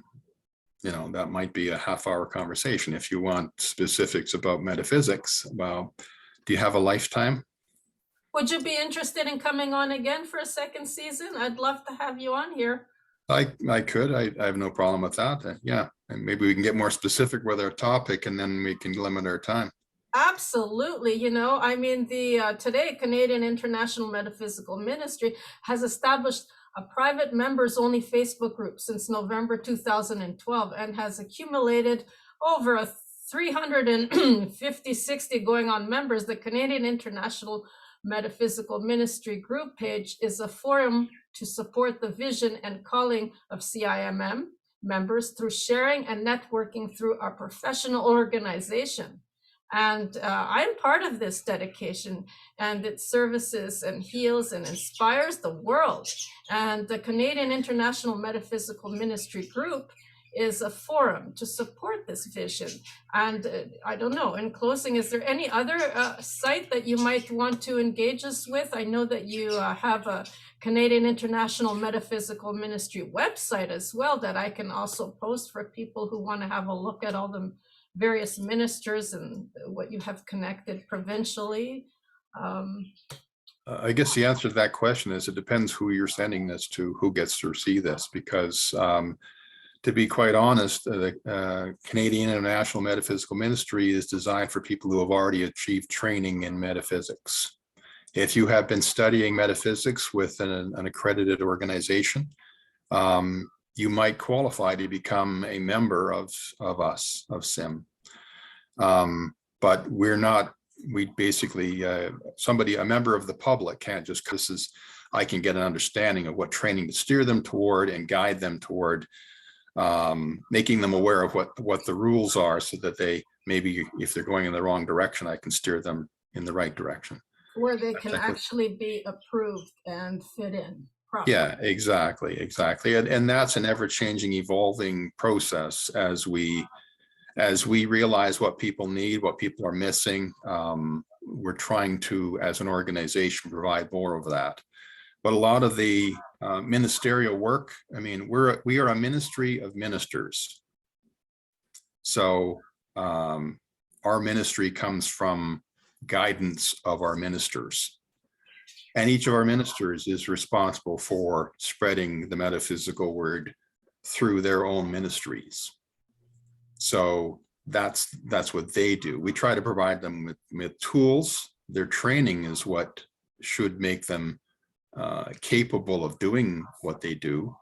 Speaker 2: that might be a half-hour conversation. If you want specifics about metaphysics, well, do you have a lifetime?
Speaker 1: Would you be interested in coming on again for a second season? I'd love to have you on here.
Speaker 2: I could. I have no problem with that. Yeah, and maybe we can get more specific with our topic, and then we can limit our time.
Speaker 1: Absolutely. The today Canadian International Metaphysical Ministry has established a private members only Facebook group since November 2012 and has accumulated over 350-60 going on members. The Canadian International Metaphysical Ministry group page is a forum to support the vision and calling of CIMM members through sharing and networking through our professional organization. And I'm part of this dedication, and it services and heals and inspires the world. And the Canadian International Metaphysical Ministry group is a forum to support this vision. And I don't know, in closing, is there any other site that you might want to engage us with? I know that you have a Canadian International Metaphysical Ministry website as well that I can also post for people who want to have a look at all the various ministers and what you have connected provincially.
Speaker 2: I guess the answer to that question is it depends who you're sending this to, who gets to see this, because to be quite honest, the Canadian International Metaphysical Ministry is designed for people who have already achieved training in metaphysics. If you have been studying metaphysics with an accredited organization, you might qualify to become a member of CIMM. But we basically, a member of the public can't just, I can get an understanding of what training to steer them toward and guide them toward, making them aware of what the rules are, so that they, maybe if they're going in the wrong direction, I can steer them in the right direction.
Speaker 1: Where they can actually be approved and fit in properly.
Speaker 2: Yeah, exactly. And that's an ever-changing, evolving process as we realize what people need, what people are missing. We're trying to, as an organization, provide more of that. But a lot of the ministerial work, we are a ministry of ministers. So our ministry comes from guidance of our ministers. And each of our ministers is responsible for spreading the metaphysical word through their own ministries. So that's what they do. We try to provide them with tools. Their training is what should make them capable of doing what they do.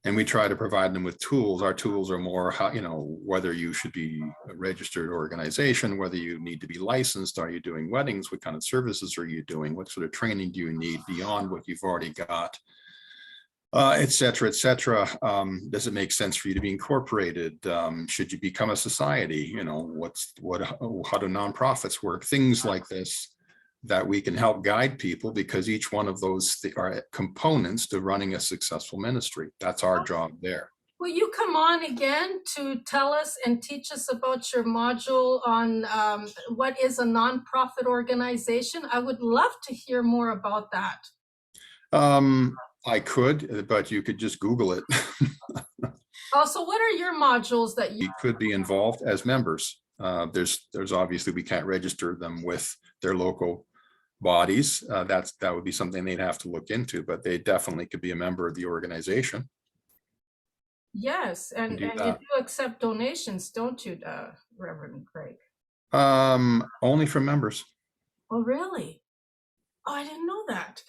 Speaker 2: And we try to provide them with tools. Our tools are more, whether you should be a registered organization, whether you need to be licensed, are you doing weddings, what kind of services are you doing, what sort of training do you need beyond what you've already got, et cetera, et cetera. Does it make sense for you to be incorporated? Should you become a society? How do nonprofits work? Things like this that we can help guide people, because each one of those are components to running a successful ministry. That's our job there.
Speaker 1: Will you come on again to tell us and teach us about your module on what is a nonprofit organization? I would love to hear more about that.
Speaker 2: I could, but you could just Google it.
Speaker 1: Also, what are your modules that you
Speaker 2: could be involved as members? There's obviously, we can't register them with their local bodies. That would be something they'd have to look into, but they definitely could be a member of the organization.
Speaker 1: Yes, and you do accept donations, don't you, Reverend Greg?
Speaker 2: Only from members.
Speaker 1: Oh, really? Oh, I didn't know that.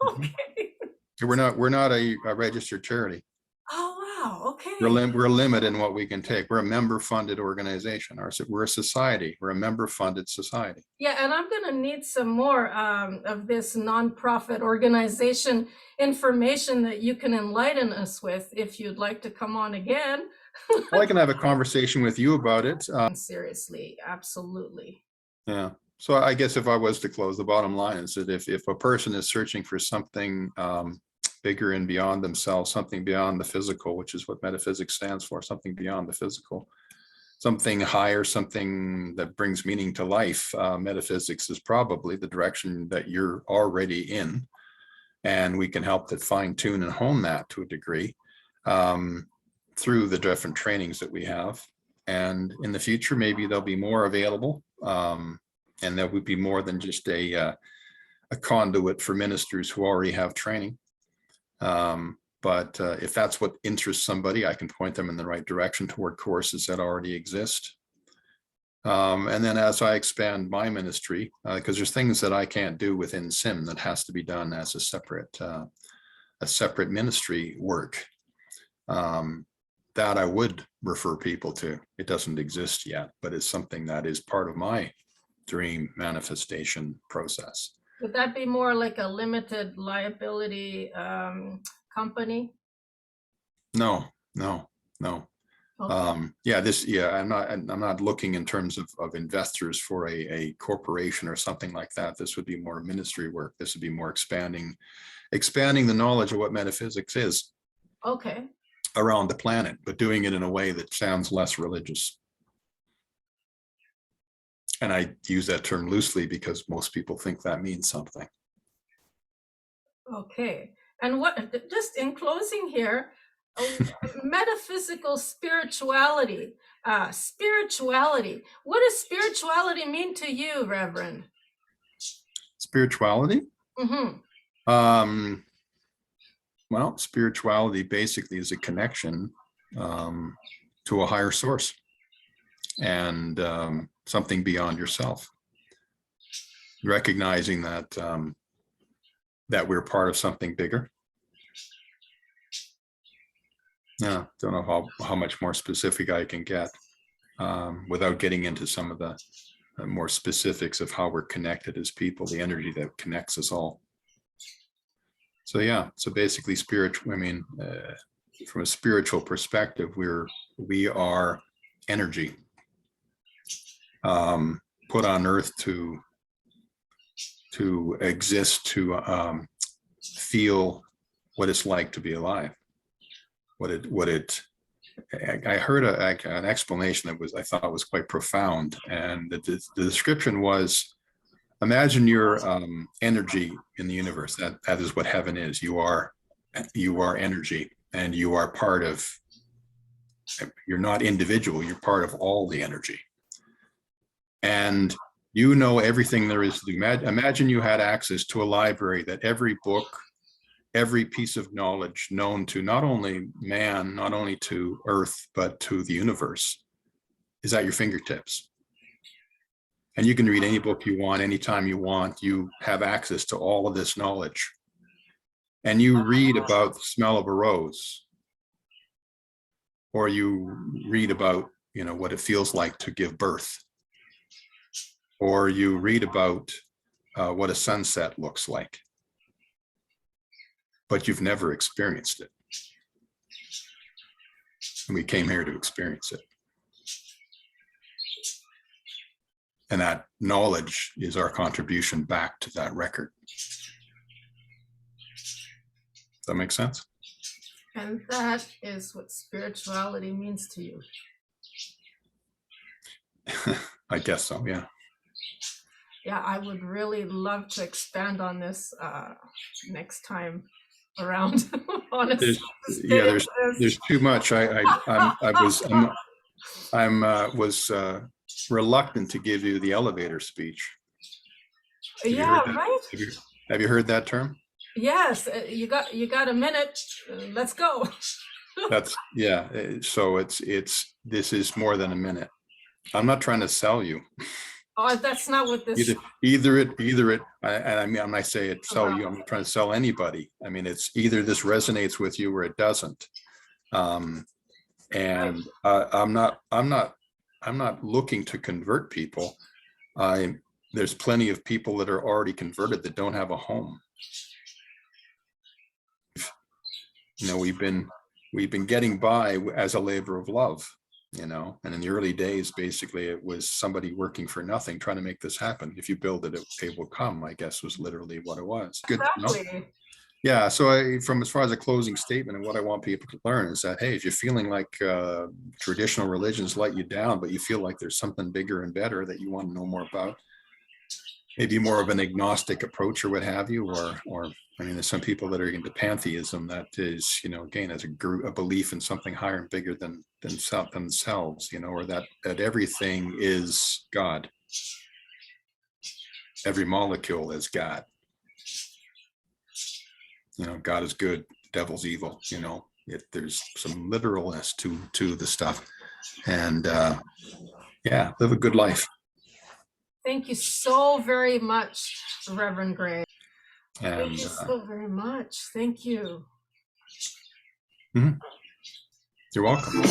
Speaker 1: Okay.
Speaker 2: We're not a registered charity.
Speaker 1: Oh, wow. Okay.
Speaker 2: We're limited in what we can take. We're a member-funded organization. We're a society. We're a member-funded society.
Speaker 1: Yeah, and I'm going to need some more of this nonprofit organization information that you can enlighten us with if you'd like to come on again.
Speaker 2: Well, I can have a conversation with you about it.
Speaker 1: Seriously, absolutely.
Speaker 2: Yeah. So I guess if I was to close, the bottom line is that if a person is searching for something bigger and beyond themselves, something beyond the physical, which is what metaphysics stands for, something beyond the physical, something higher, something that brings meaning to life, metaphysics is probably the direction that you're already in. And we can help to fine tune and hone that to a degree through the different trainings that we have. And in the future, maybe there'll be more available. And there would be more than just a conduit for ministers who already have training. But if that's what interests somebody, I can point them in the right direction toward courses that already exist. And then as I expand my ministry, because there's things that I can't do within CIMM that has to be done as a separate ministry work, that I would refer people to. It doesn't exist yet, but it's something that is part of my dream manifestation process.
Speaker 1: Would that be more like a limited liability company?
Speaker 2: No.
Speaker 1: Okay.
Speaker 2: I'm not looking in terms of investors for a corporation or something like that. This would be more ministry work. This would be more expanding the knowledge of what metaphysics is.
Speaker 1: Okay.
Speaker 2: Around the planet, but doing it in a way that sounds less religious. And I use that term loosely because most people think that means something.
Speaker 1: Okay. And just in closing here, metaphysical spirituality. Spirituality. What does spirituality mean to you, Reverend?
Speaker 2: Spirituality?
Speaker 1: Mm-hmm.
Speaker 2: Well, spirituality basically is a connection to a higher source and something beyond yourself. Recognizing that that we're part of something bigger. Yeah, don't know how much more specific I can get without getting into some of the more specifics of how we're connected as people, the energy that connects us all. So yeah, so basically spiritual, I mean, from a spiritual perspective, we are energy put on earth to exist, to feel what it's like to be alive. I heard an explanation that I thought was quite profound, and the description was, imagine your energy in the universe. That is what heaven is. You are energy, and you are part of. You're not individual. You're part of all the energy, and you know everything there is to do. Imagine you had access to a library that every book, every piece of knowledge known to not only man, not only to Earth, but to the universe is at your fingertips. And you can read any book you want, anytime you want. You have access to all of this knowledge. And you read about the smell of a rose, or you read about, what it feels like to give birth, or you read about what a sunset looks like, but you've never experienced it. And we came here to experience it. And that knowledge is our contribution back to that record. Does that make sense?
Speaker 1: And that is what spirituality means to you.
Speaker 2: I guess so, yeah.
Speaker 1: Yeah, I would really love to expand on this next time around. Honestly,
Speaker 2: there's too much. I was reluctant to give you the elevator speech. Have you
Speaker 1: Yeah,
Speaker 2: heard that?
Speaker 1: right.
Speaker 2: Have you heard that term?
Speaker 1: Yes, you got a minute. Let's go.
Speaker 2: That's, yeah. So this is more than a minute. I'm not trying to sell you.
Speaker 1: Oh, that's not what this.
Speaker 2: Either it. And I mean, when I say it, sell you,
Speaker 1: about.
Speaker 2: I'm not trying to sell anybody. I mean, it's either this resonates with you or it doesn't. And I'm not looking to convert people. There's plenty of people that are already converted that don't have a home. You know, we've been getting by as a labor of love, you know, and in the early days, basically it was somebody working for nothing, trying to make this happen. If you build it, it will come, I guess, was literally what it was. Good.
Speaker 1: Exactly.
Speaker 2: Yeah. So from as far as a closing statement, and what I want people to learn is that, hey, if you're feeling like traditional religions let you down, but you feel like there's something bigger and better that you want to know more about, maybe more of an agnostic approach or what have you, or I mean, there's some people that are into pantheism, that is, you know, again, as a belief in something higher and bigger than themselves, you know, or that everything is God. Every molecule is God. You know, God is good, devil's evil, you know. There's some literalness to the stuff. And yeah, live a good life.
Speaker 1: Thank you so very much, Reverend Greg.
Speaker 2: And
Speaker 1: Thank you so very much. Thank you.
Speaker 2: You're welcome.